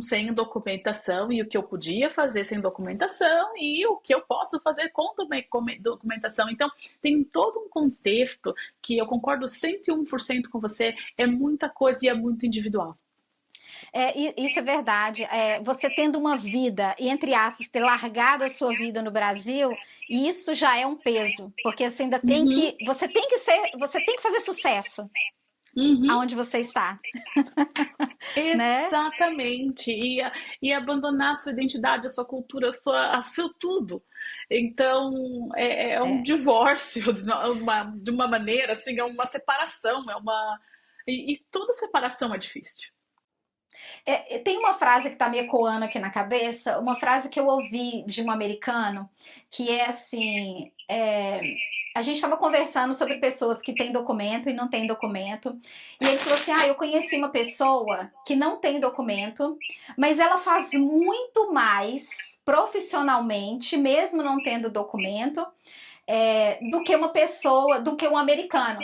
S1: sem documentação, e o que eu podia fazer sem documentação e o que eu posso fazer com documentação. Então, tem todo um contexto que eu concordo 101% com você, é muita coisa e é muito individual.
S2: Isso é verdade. Você tendo uma vida, e entre aspas, ter largado a sua vida no Brasil, isso já é um peso, porque você ainda tem
S1: Uhum,
S2: que, você tem que fazer sucesso
S1: uhum.
S2: aonde você está, né?
S1: Exatamente, e abandonar a sua identidade, a sua cultura, a seu tudo. Então, é um
S2: É.
S1: divórcio de uma maneira, assim, é uma separação, e toda separação é difícil.
S2: Tem uma frase que está me ecoando aqui na cabeça, uma frase que eu ouvi de um americano, que é assim: a gente estava conversando sobre pessoas que têm documento e não têm documento, e ele falou assim: eu conheci uma pessoa que não tem documento, mas ela faz muito mais profissionalmente, mesmo não tendo documento, do que uma pessoa, do que um americano.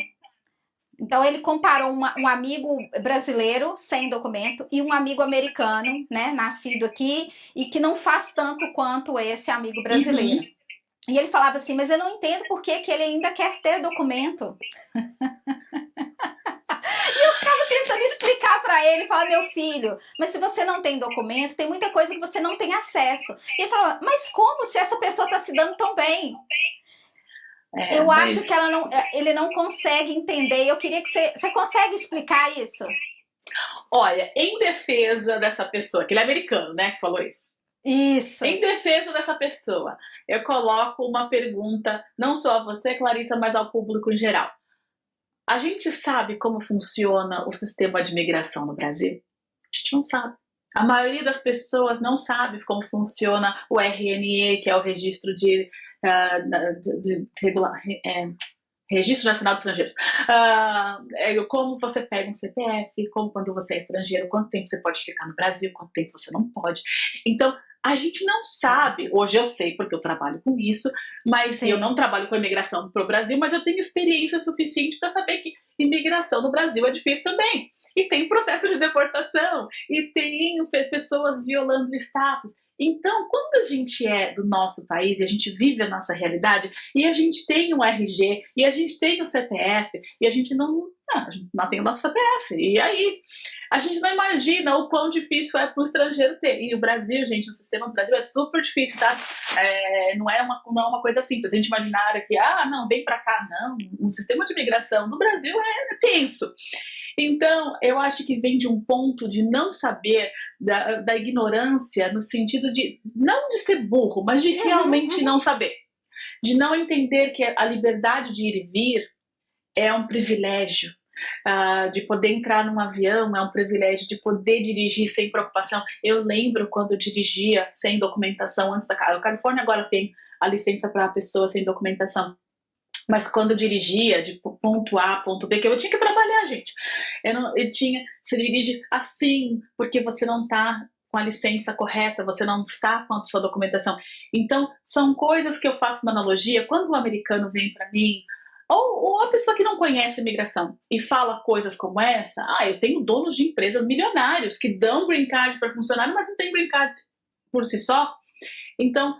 S2: Então ele comparou um amigo brasileiro sem documento e um amigo americano, né, nascido aqui e que não faz tanto quanto esse amigo brasileiro.
S1: Uhum.
S2: E ele falava assim, mas eu não entendo por que ele ainda quer ter documento. Eu tentando explicar para ele, falar, meu filho, mas se você não tem documento, tem muita coisa que você não tem acesso. E ele falava, mas como se essa pessoa está se dando tão bem? Eu acho que
S1: Mas
S2: ele não consegue entender. Eu queria que você consegue explicar isso?
S1: olha, em defesa dessa pessoa, que ele é americano, né, que falou isso. Em
S2: Isso.
S1: defesa dessa pessoa, eu coloco uma pergunta, não só a você, Clarissa, mas ao público em geral. A gente sabe como funciona o sistema de imigração no Brasil? A gente não sabe. A maioria das pessoas não sabe como funciona o RNE, que é o registro Registro Nacional de Estrangeiros. Como você pega um CPF, como quando você é estrangeiro, quanto tempo você pode ficar no Brasil, quanto tempo você não pode. Então, a gente não sabe, hoje eu sei porque eu trabalho com isso, mas eu não
S2: Sim.
S1: trabalho com imigração para o Brasil, mas eu tenho experiência suficiente para saber que imigração no Brasil é difícil também. E tem processo de deportação, e tem pessoas violando o status. Então, quando a gente é do nosso país e a gente vive a nossa realidade, e a gente tem o RG, e a gente tem o CPF, e a gente não tem o nosso CPF. E aí, a gente não imagina o quão difícil é para o estrangeiro ter. E o Brasil, gente, o sistema do Brasil é super difícil, tá? Não é uma coisa simples. A gente imaginar que, não, vem para cá, não. O sistema de imigração do Brasil é tenso. Então, eu acho que vem de um ponto de não saber, da ignorância, no sentido de, não de ser burro, mas de
S2: Uhum,
S1: realmente
S2: uhum.
S1: não saber. De não entender que a liberdade de ir e vir é um privilégio. De poder entrar num avião é um privilégio, de poder dirigir sem preocupação. Eu lembro quando eu dirigia sem documentação antes da A Califórnia agora tem a licença para pessoa sem documentação. Mas quando eu dirigia de ponto A, ponto B, que eu tinha que trabalhar, gente. Você dirige assim, porque você não está com a licença correta, você não está com a sua documentação. Então, são coisas que eu faço uma analogia. Quando o americano vem para mim, ou a pessoa que não conhece imigração e fala coisas como essa, eu tenho donos de empresas milionários que dão green card para funcionário, mas não tem green card por si só. Então,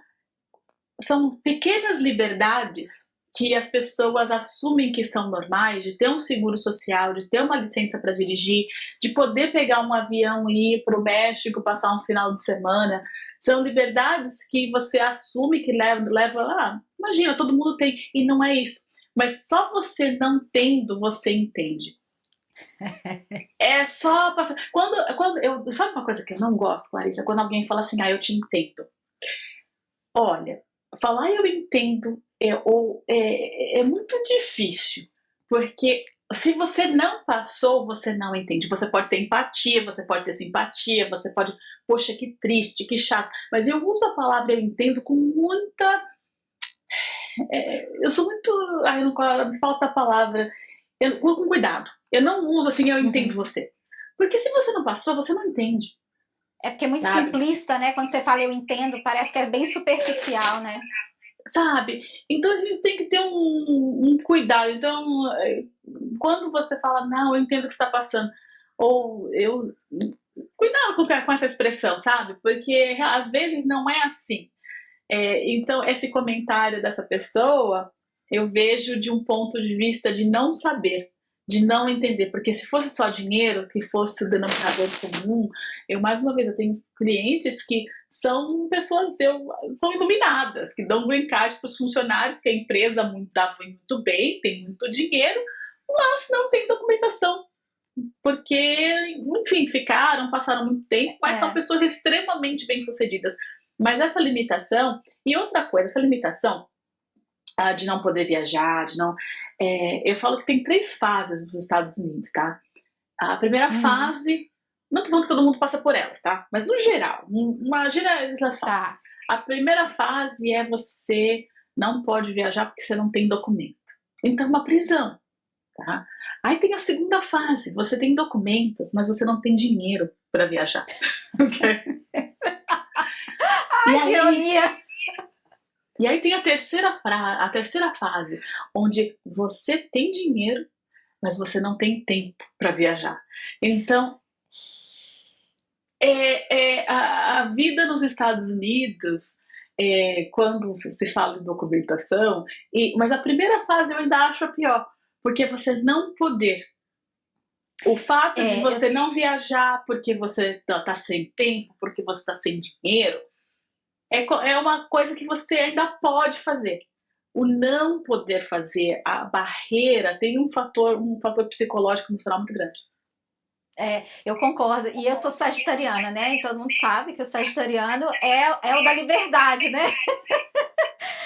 S1: são pequenas liberdades que as pessoas assumem que são normais, de ter um seguro social, de ter uma licença para dirigir, de poder pegar um avião e ir para o México, passar um final de semana. São liberdades que você assume que imagina, todo mundo tem, e não é isso. Mas só você não tendo, você entende. É só passar. Sabe uma coisa que eu não gosto, Clarissa? Quando alguém fala assim, eu te entendo. Olha, falar eu entendo é muito difícil, porque se você não passou, você não entende. Você pode ter empatia, você pode ter simpatia, você pode, poxa, que triste, que chato. Mas eu uso a palavra eu entendo com muita. Eu sou muito. Não me falta a palavra. Com cuidado. Eu não uso assim, eu entendo
S2: Uhum.
S1: você. Porque se você não passou, você não entende,
S2: É porque é muito
S1: sabe?
S2: simplista, né? Quando você fala eu entendo, parece que é bem superficial, né?
S1: Sabe? Então a gente tem que ter um cuidado. Então, quando você fala, não, eu entendo o que está passando, ou eu. cuidado com essa expressão, sabe? Porque às vezes não é assim. Então, esse comentário dessa pessoa, eu vejo de um ponto de vista de não saber, de não entender, porque se fosse só dinheiro, que fosse o denominador comum, mais uma vez, eu tenho clientes que são pessoas, são iluminadas, que dão green card para os funcionários, que a empresa dá muito bem, tem muito dinheiro, mas não tem documentação. Porque, enfim, passaram muito tempo, mas são pessoas extremamente bem-sucedidas. Mas essa limitação, e outra coisa, essa limitação de não poder viajar, eu falo que tem 3 fases nos Estados Unidos, tá? A primeira fase, não tô falando que todo mundo passa por elas, tá? Mas no geral, uma generalização.
S2: Tá.
S1: A primeira fase é você não pode viajar porque você não tem documento. Então é uma prisão, tá? Aí tem a segunda fase, você tem documentos, mas você não tem dinheiro para viajar.
S2: Ai, que ironia!
S1: E aí tem a terceira fase, onde você tem dinheiro, mas você não tem tempo para viajar. Então, a vida nos Estados Unidos, quando se fala em documentação, mas a primeira fase eu ainda acho a pior, porque você não poder. O fato de você não viajar porque você está sem tempo, porque você está sem dinheiro, é uma coisa que você ainda pode fazer. O não poder fazer, a barreira, tem um fator psicológico emocional muito grande.
S2: Eu concordo. E eu sou sagitariana, né? E todo mundo sabe que o sagitariano é o da liberdade, né?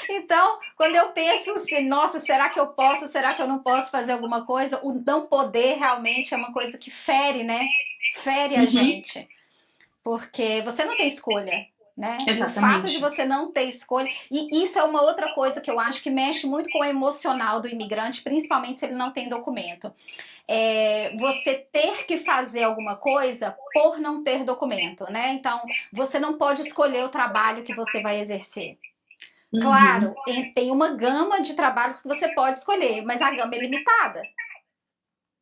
S2: Então, quando eu penso assim, nossa, será que eu posso, será que eu não posso fazer alguma coisa? O não poder realmente é uma coisa que fere, né? Fere a gente. Porque você não tem escolha, né?
S1: Exatamente.
S2: E o fato de você não ter escolha... E isso é uma outra coisa que eu acho que mexe muito com o emocional do imigrante, principalmente se ele não tem documento. Você ter que fazer alguma coisa por não ter documento, né? Então, você não pode escolher o trabalho que você vai exercer. Claro, tem uma gama de trabalhos que você pode escolher, mas a gama é limitada,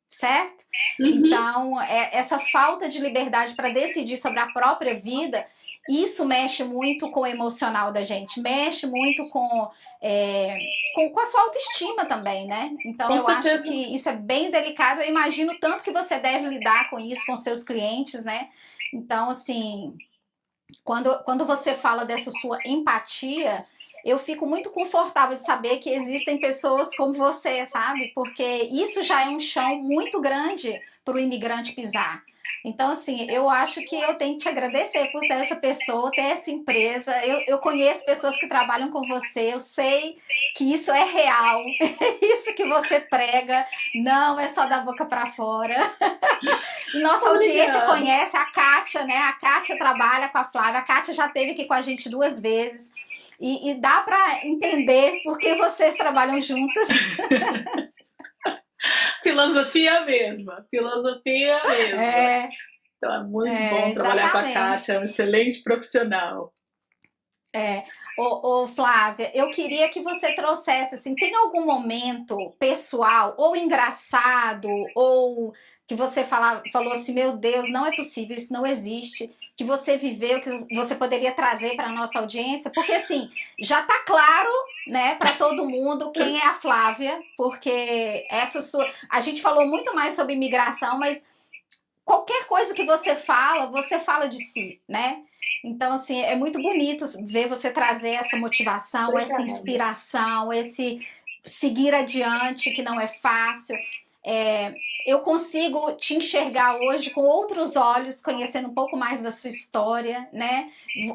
S2: certo? Então, essa falta de liberdade para decidir sobre a própria vida, isso mexe muito com o emocional da gente, mexe muito com a sua autoestima também, né? Então,
S1: com
S2: eu
S1: certeza.
S2: acho que isso é bem delicado. Eu imagino tanto que você deve lidar com isso, com seus clientes, né? Então, assim, quando você fala dessa sua empatia, eu fico muito confortável de saber que existem pessoas como você, sabe? Porque isso já é um chão muito grande para o imigrante pisar. Então, assim, eu acho que eu tenho que te agradecer por ser essa pessoa, ter essa empresa. Eu conheço pessoas que trabalham com você, eu sei que isso é real, isso que você prega, não é só da boca para fora. E nossa audiência conhece a Kátia, né? A Kátia trabalha com a Flávia, a Kátia já esteve aqui com a gente 2 vezes. E dá para entender por que vocês trabalham juntas.
S1: Filosofia mesma. Então é muito bom trabalhar com a Kátia, é um excelente profissional.
S2: Ô, Flávia, eu queria que você trouxesse, assim, tem algum momento pessoal, ou engraçado, ou que você falou assim, meu Deus, não é possível, isso não existe, que você viveu, que você poderia trazer para a nossa audiência? Porque, assim, já tá claro, né, para todo mundo quem é a Flávia, porque a gente falou muito mais sobre imigração, mas qualquer coisa que você fala de si, né? Então, assim, é muito bonito ver você trazer essa motivação, essa inspiração, esse seguir adiante, que não é fácil. Eu consigo te enxergar hoje com outros olhos, conhecendo um pouco mais da sua história, né?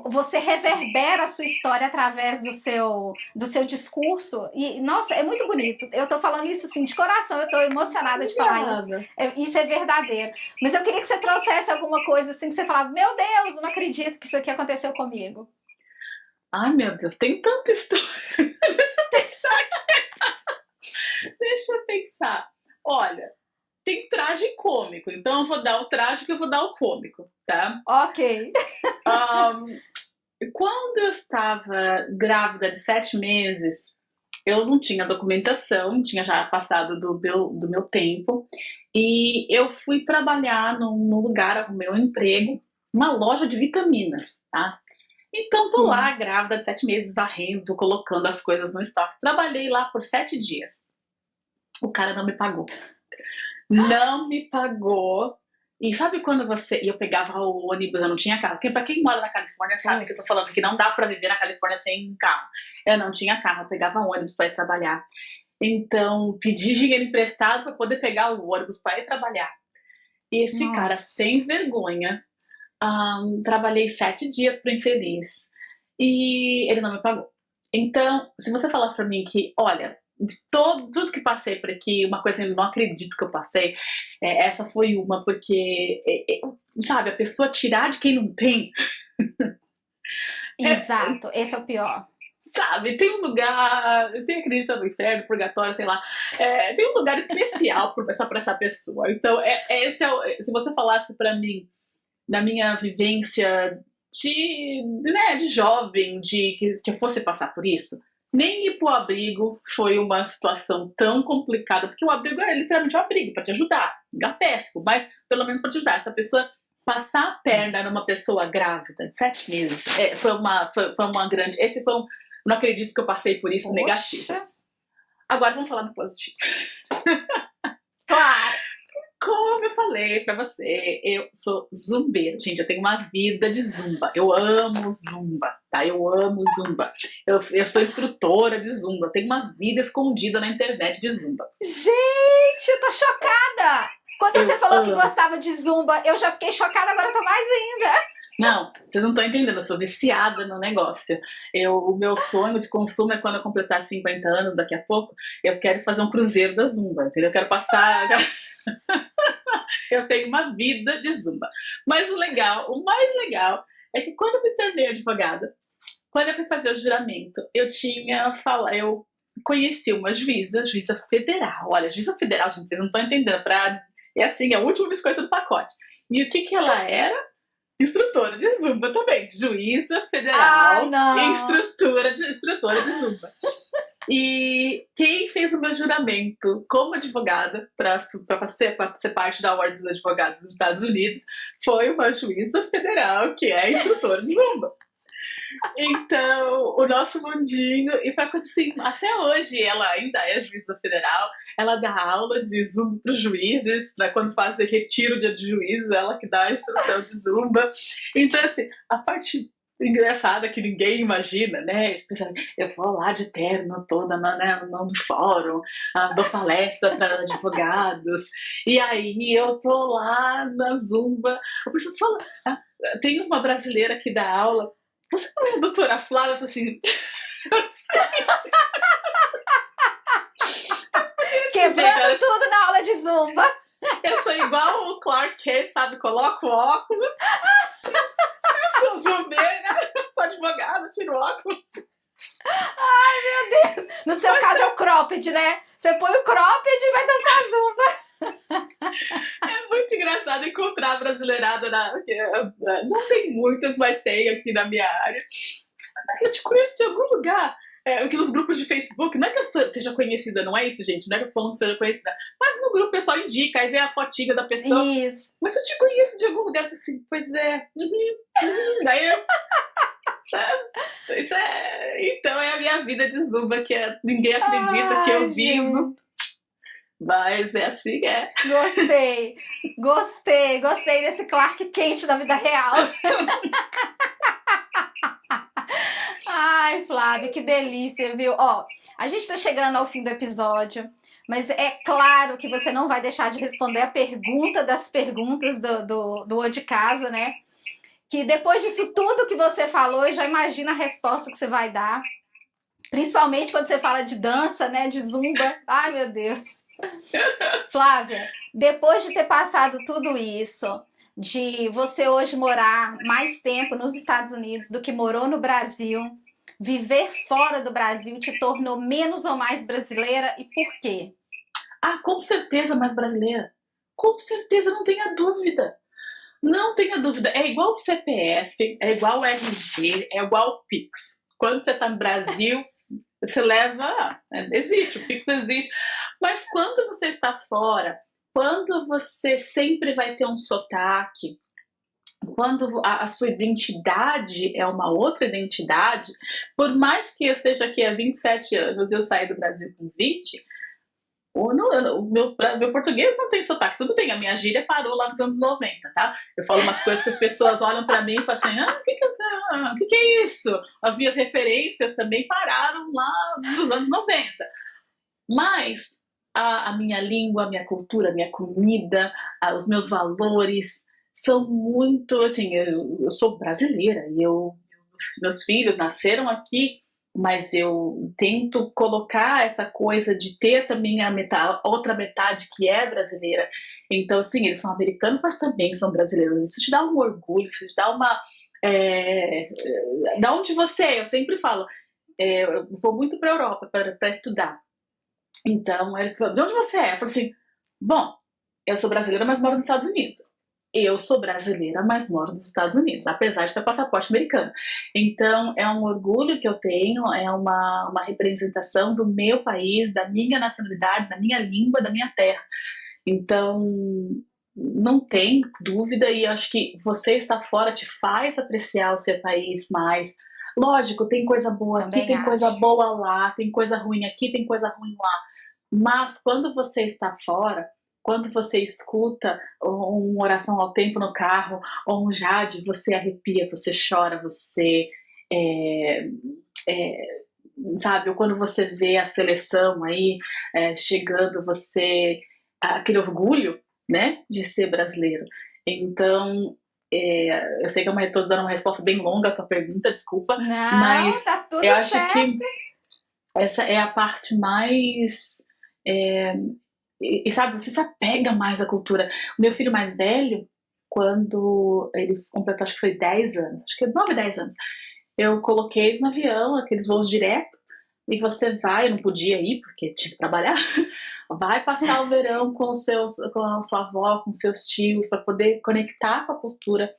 S2: Você reverbera a sua história através do seu discurso e, nossa, é muito bonito. Eu tô falando isso assim de coração, eu tô emocionada de falar isso. Isso é verdadeiro. Mas eu queria que você trouxesse alguma coisa assim que você falava, meu Deus, eu não acredito que isso aqui aconteceu comigo.
S1: Ai, meu Deus, tem tanta história. Deixa eu pensar. Olha, tem traje cômico, então eu vou dar o trágico e eu vou dar o cômico, tá?
S2: Ok.
S1: Quando eu estava grávida de 7 meses, eu não tinha documentação, tinha já passado do meu tempo, e eu fui trabalhar num lugar, arrumei um emprego, uma loja de vitaminas, tá? Então, tô lá,
S2: Hum.
S1: grávida de 7 meses, varrendo, colocando as coisas no estoque. Trabalhei lá por 7 dias. O cara não me pagou. Não me pagou. E sabe quando você. E eu pegava o ônibus, eu não tinha carro. Porque pra quem mora na Califórnia sabe que eu tô
S2: Putz.
S1: falando que não dá pra viver na Califórnia sem carro. Eu não tinha carro, eu pegava ônibus pra ir trabalhar. Então, pedi dinheiro emprestado pra poder pegar o ônibus pra ir trabalhar. E esse cara,
S2: Nossa.
S1: sem vergonha, trabalhei 7 dias pro infeliz. E ele não me pagou. Então, se você falasse pra mim que, olha, de tudo que passei por aqui, uma coisa que eu não acredito que eu passei, essa foi uma, porque, sabe, a pessoa tirar de quem não tem, é,
S2: Exato, esse é o pior.
S1: sabe, tem um lugar, tem acredita no inferno, purgatório, sei lá, tem um lugar especial só pra essa pessoa. Então, se você falasse pra mim, da minha vivência de jovem, que eu fosse passar por isso, nem ir pro abrigo foi uma situação tão complicada, porque o abrigo é literalmente um abrigo para te ajudar, lugar péssimo, mas pelo menos para te ajudar. Essa pessoa passar a perna numa pessoa grávida de 7 meses foi uma grande. Não acredito que eu passei por isso negativo.
S2: Poxa,
S1: Agora vamos falar do positivo.
S2: claro.
S1: Como eu falei pra você, eu sou zumbeira. Gente, eu tenho uma vida de zumba. Eu amo zumba, tá? Eu amo zumba. Eu sou instrutora de zumba. Eu tenho uma vida escondida na internet de zumba.
S2: Gente, eu tô chocada! Quando
S1: Eu
S2: você falou que
S1: amo.
S2: gostava de zumba, eu já fiquei chocada, agora eu tô mais ainda.
S1: Não, vocês não estão entendendo. Eu sou viciada no negócio. O meu sonho de consumo é quando eu completar 50 anos, daqui a pouco, eu quero fazer um cruzeiro da zumba, entendeu? Eu quero passar. Eu tenho uma vida de zumba. Mas o mais legal, é que quando eu me tornei advogada, quando eu fui fazer o juramento, eu conheci uma juíza federal. Olha, juíza federal, gente, vocês não estão entendendo. É assim, é o último biscoito do pacote. E o que que ela era? Instrutora de zumba também. Juíza
S2: Ah,
S1: federal e
S2: não.
S1: instrutora de zumba. E quem fez o meu juramento como advogada para ser parte da Ordem dos Advogados dos Estados Unidos foi uma juíza federal que é instrutora de zumba. Então, o nosso mundinho, e foi coisa assim, até hoje ela ainda é juíza federal, ela dá aula de zumba para os juízes, para quando fazem retiro de juízo, ela que dá a instrução de zumba. Então, assim, a parte engraçada que ninguém imagina, né? Eu vou lá de terno toda no fórum, dou palestra para advogados, e aí eu tô lá na zumba. A pessoa fala, tem uma brasileira que dá aula. Você não é a doutora Flávia? Eu falei assim, gente,
S2: Quebrando tudo na aula de zumba.
S1: eu sou igual o Clark Kent, sabe? Coloco óculos, eu sou zumbeira, sou advogada, tiro óculos.
S2: No seu caso é o cropped, né? Você põe o cropped e vai dançar zumba.
S1: É muito engraçado encontrar a brasileirada, não tem muitas, mas tem aqui na minha área. Eu te conheço de algum lugar. Aqui nos grupos de Facebook, não é que eu seja conhecida, não é isso, gente? Não é que eu tô falando que seja conhecida. Mas no grupo o pessoal indica, aí vê a fotinha da pessoa.
S2: Isso.
S1: Mas eu te conheço de algum lugar, assim, pois é. Daí eu. Pois é. Então é a minha vida de zumba, que ninguém acredita que eu vivo.
S2: Gente.
S1: Mas é assim, é.
S2: Gostei desse Clark Kent da vida real. Ai, Flávia, que delícia, viu? Ó, a gente tá chegando ao fim do episódio, mas é claro que você não vai deixar de responder a pergunta das perguntas do O de Casa, né? Que depois disso tudo que você falou, eu já imagino a resposta que você vai dar. Principalmente quando você fala de dança, né? De zumba. Ai, meu Deus. Flávia, depois de ter passado tudo isso, de você hoje morar mais tempo nos Estados Unidos do que morou no Brasil, viver fora do Brasil te tornou menos ou mais brasileira e por quê?
S1: Com certeza mais brasileira. Com certeza, não tenha dúvida. Não tenha dúvida. É igual o CPF, é igual o RG, é igual o Pix. Quando você está no Brasil, você leva. Existe, o Pix existe. Mas quando você está fora, quando você sempre vai ter um sotaque, quando a sua identidade é uma outra identidade, por mais que eu esteja aqui há 27 anos, eu saí do Brasil com 20, o meu português não tem sotaque. Tudo bem, a minha gíria parou lá nos anos 90, tá? Eu falo umas coisas que as pessoas olham pra mim e falam assim, o que é isso? As minhas referências também pararam lá nos anos 90. Mas a minha língua, a minha cultura, a minha comida, os meus valores são muito, assim, eu sou brasileira e meus filhos nasceram aqui, mas eu tento colocar essa coisa de ter também outra metade que é brasileira. Então, sim, eles são americanos, mas também são brasileiros. Isso te dá um orgulho, isso te dá uma... Da onde você é? Eu sempre falo, eu vou muito para a Europa para estudar. Então, eles falam, de onde você é? Eu falo assim, bom, eu sou brasileira, mas moro nos Estados Unidos. Eu sou brasileira, mas moro nos Estados Unidos, apesar de ter passaporte americano. Então, é um orgulho que eu tenho, é uma representação do meu país, da minha nacionalidade, da minha língua, da minha terra. Então, não tem dúvida, e acho que você estar fora te faz apreciar o seu país mais. Lógico, tem coisa boa aqui,
S2: Também
S1: tem coisa
S2: acho.
S1: boa lá, tem coisa ruim aqui, tem coisa ruim lá. Mas quando você está fora, quando você escuta uma oração ao tempo no carro, ou um jade, você arrepia, você chora, você é, é, sabe, ou quando você vê a seleção aí chegando, você aquele orgulho, né, de ser brasileiro. Então, eu sei que eu estou dando uma resposta bem longa à tua pergunta, desculpa,
S2: Não,
S1: mas
S2: tá tudo
S1: eu acho
S2: certo.
S1: que essa é a parte mais. é, e sabe, você se apega mais à cultura. O meu filho mais velho, quando ele completou, acho que foi 10 anos, acho que 9, 10 anos, eu coloquei no avião, aqueles voos direto, e você vai, eu não podia ir porque tinha que trabalhar, vai passar o verão com a sua avó, com seus tios, para poder conectar com a cultura.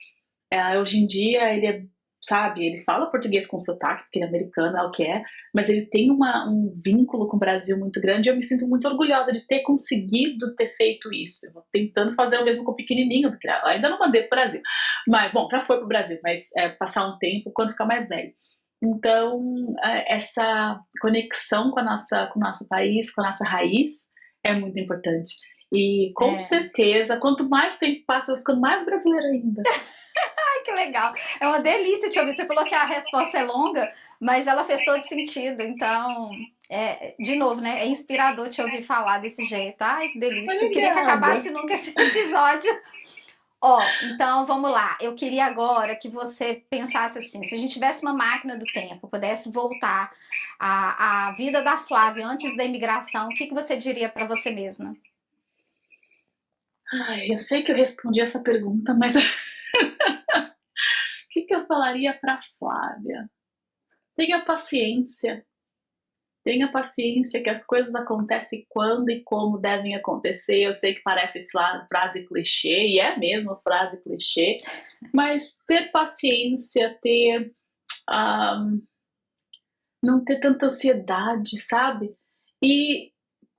S1: Hoje em dia ele sabe, ele fala português com sotaque, porque ele é americano, é o que é, mas ele tem um vínculo com o Brasil muito grande e eu me sinto muito orgulhosa de ter conseguido ter feito isso. Eu vou tentando fazer o mesmo com o pequenininho, porque ainda não mandei para o Brasil. Mas, bom, já foi para o Brasil, mas passar um tempo quando ficar mais velho. Então, essa conexão com o nosso país, com a nossa raiz, é muito importante. E com
S2: É.
S1: certeza, quanto mais tempo passa, eu vou ficando mais brasileira ainda.
S2: Ai, que legal. É uma delícia te ouvir. Você falou que a resposta é longa, mas ela fez todo sentido. Então, de novo, né? É inspirador te ouvir falar desse jeito. Ai, que delícia. Eu queria que
S1: Obrigada.
S2: acabasse nunca esse episódio. Ó, então vamos lá. Eu queria agora que você pensasse assim: se a gente tivesse uma máquina do tempo, pudesse voltar à vida da Flávia antes da imigração, o que que você diria para você mesma?
S1: Ai, eu sei que eu respondi essa pergunta, mas o que eu falaria para Flávia? Tenha paciência. Tenha paciência que as coisas acontecem quando e como devem acontecer. Eu sei que parece frase clichê, e é mesmo frase clichê, mas ter paciência, um, não ter tanta ansiedade, sabe? E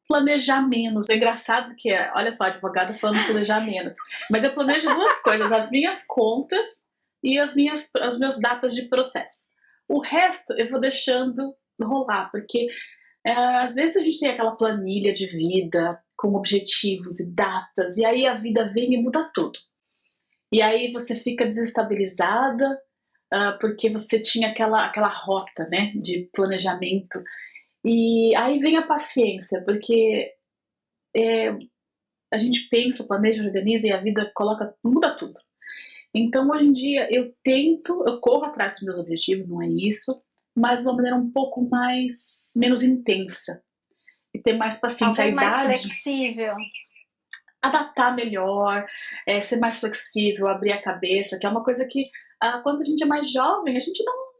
S1: planejar menos. É engraçado que olha só, a advogada falando planejar menos. Mas eu planejo duas coisas: as minhas contas e as minhas datas de processo. O resto eu vou deixando rolar, porque às vezes a gente tem aquela planilha de vida com objetivos e datas, e aí a vida vem e muda tudo. E aí você fica desestabilizada, porque você tinha aquela rota, né, de planejamento. E aí vem a paciência, porque a gente pensa, planeja, organiza e a vida muda tudo. Então, hoje em dia, eu corro atrás dos meus objetivos, não é isso, mas de uma maneira um pouco menos intensa. E ter mais paciência. A
S2: Talvez mais
S1: idade,
S2: flexível.
S1: adaptar melhor, ser mais flexível, abrir a cabeça, que é uma coisa que, quando a gente é mais jovem, a gente não.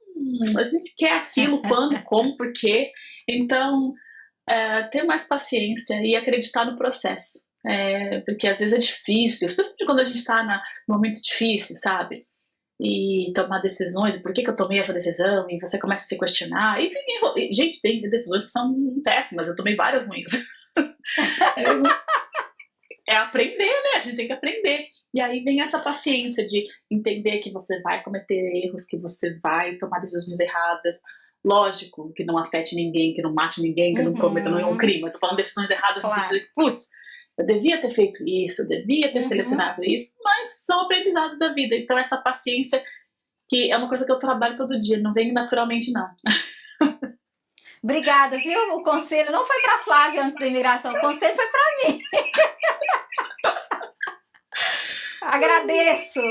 S1: A gente quer aquilo, quando, como, por quê. Então, ter mais paciência e acreditar no processo. Porque às vezes é difícil, especialmente quando a gente está num momento difícil, sabe? E tomar decisões, e por que eu tomei essa decisão, e você começa a se questionar. Enfim, gente, tem decisões que são péssimas, eu tomei várias ruins. é aprender, né? A gente tem que aprender. E aí vem essa paciência de entender que você vai cometer erros, que você vai tomar decisões erradas. Lógico que não afete ninguém, que não mate ninguém, que não cometa nenhum crime. Eu tô falando decisões erradas no sentido de, putz, eu devia ter feito isso, eu devia ter selecionado isso, mas são aprendizados da vida. Então essa paciência, que é uma coisa que eu trabalho todo dia, não vem naturalmente, não.
S2: Obrigada, viu? O conselho não foi para Flávia antes da imigração, o conselho foi para mim. Agradeço.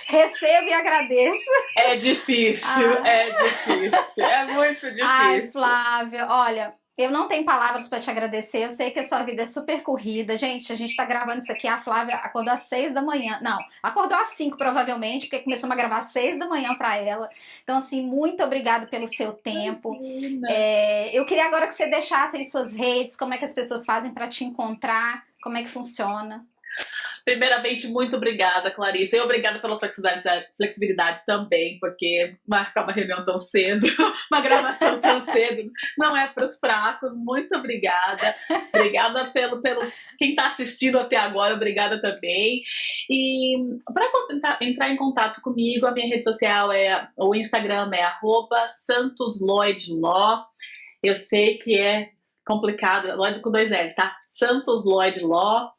S2: Recebo e agradeço.
S1: É difícil, é difícil, é muito difícil.
S2: Ai, Flávia, olha, eu não tenho palavras para te agradecer. Eu sei que a sua vida é super corrida. Gente, a gente tá gravando isso aqui. A Flávia acordou às 6 da manhã. Não, acordou às 5 provavelmente, porque começamos a gravar às 6 da manhã para ela. Então, assim, muito obrigada pelo seu tempo. Eu queria agora que você deixasse aí suas redes, como é que as pessoas fazem para te encontrar, como é que funciona.
S1: Primeiramente, muito obrigada, Clarice. E obrigada pela flexibilidade também, porque marcar uma reunião tão cedo, uma gravação tão cedo, não é para os fracos. Muito obrigada. Obrigada pelo quem está assistindo até agora, obrigada também. E para entrar em contato comigo, a minha rede social o Instagram é @SantosLloydLaw. Eu sei que é complicado, Lloyd com 2 L's, tá? Santos Lloyd Law.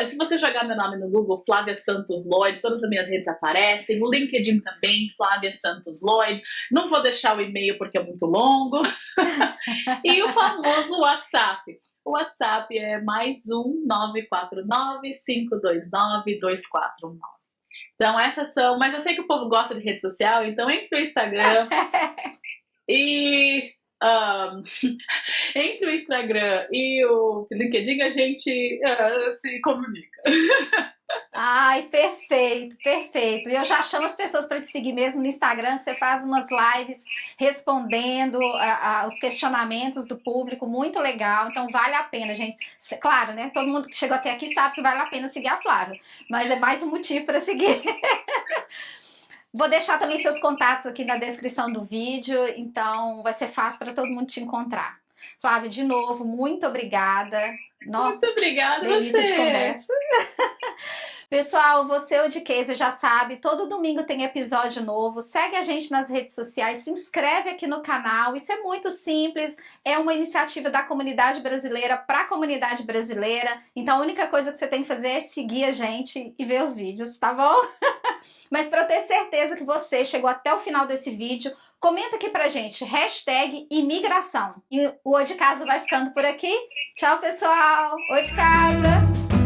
S1: Se você jogar meu nome no Google, Flávia Santos Lloyd, todas as minhas redes aparecem, o LinkedIn também, Flávia Santos Lloyd. Não vou deixar o e-mail porque é muito longo. E o famoso WhatsApp. O WhatsApp é +1 949 529 2419. Então essas são, mas eu sei que o povo gosta de rede social, então entre o Instagram e entre o Instagram e o LinkedIn a gente se comunica.
S2: Ai, perfeito, perfeito. E eu já chamo as pessoas para te seguir mesmo no Instagram, que você faz umas lives respondendo os questionamentos do público, muito legal. Então vale a pena, gente. Claro, né? Todo mundo que chegou até aqui sabe que vale a pena seguir a Flávia, mas é mais um motivo para seguir. Vou deixar também seus contatos aqui na descrição do vídeo, então vai ser fácil para todo mundo te encontrar. Flávia, de novo, muito obrigada.
S1: Muito obrigada,
S2: delícia
S1: você.
S2: De conversa. Pessoal, você o de Case já sabe, todo domingo tem episódio novo. Segue a gente nas redes sociais, se inscreve aqui no canal. Isso é muito simples, é uma iniciativa da comunidade brasileira para a comunidade brasileira. Então a única coisa que você tem que fazer é seguir a gente e ver os vídeos, tá bom? Mas para eu ter certeza que você chegou até o final desse vídeo, comenta aqui pra gente, #imigração. E o O de Casa vai ficando por aqui. Tchau, pessoal! O de Casa!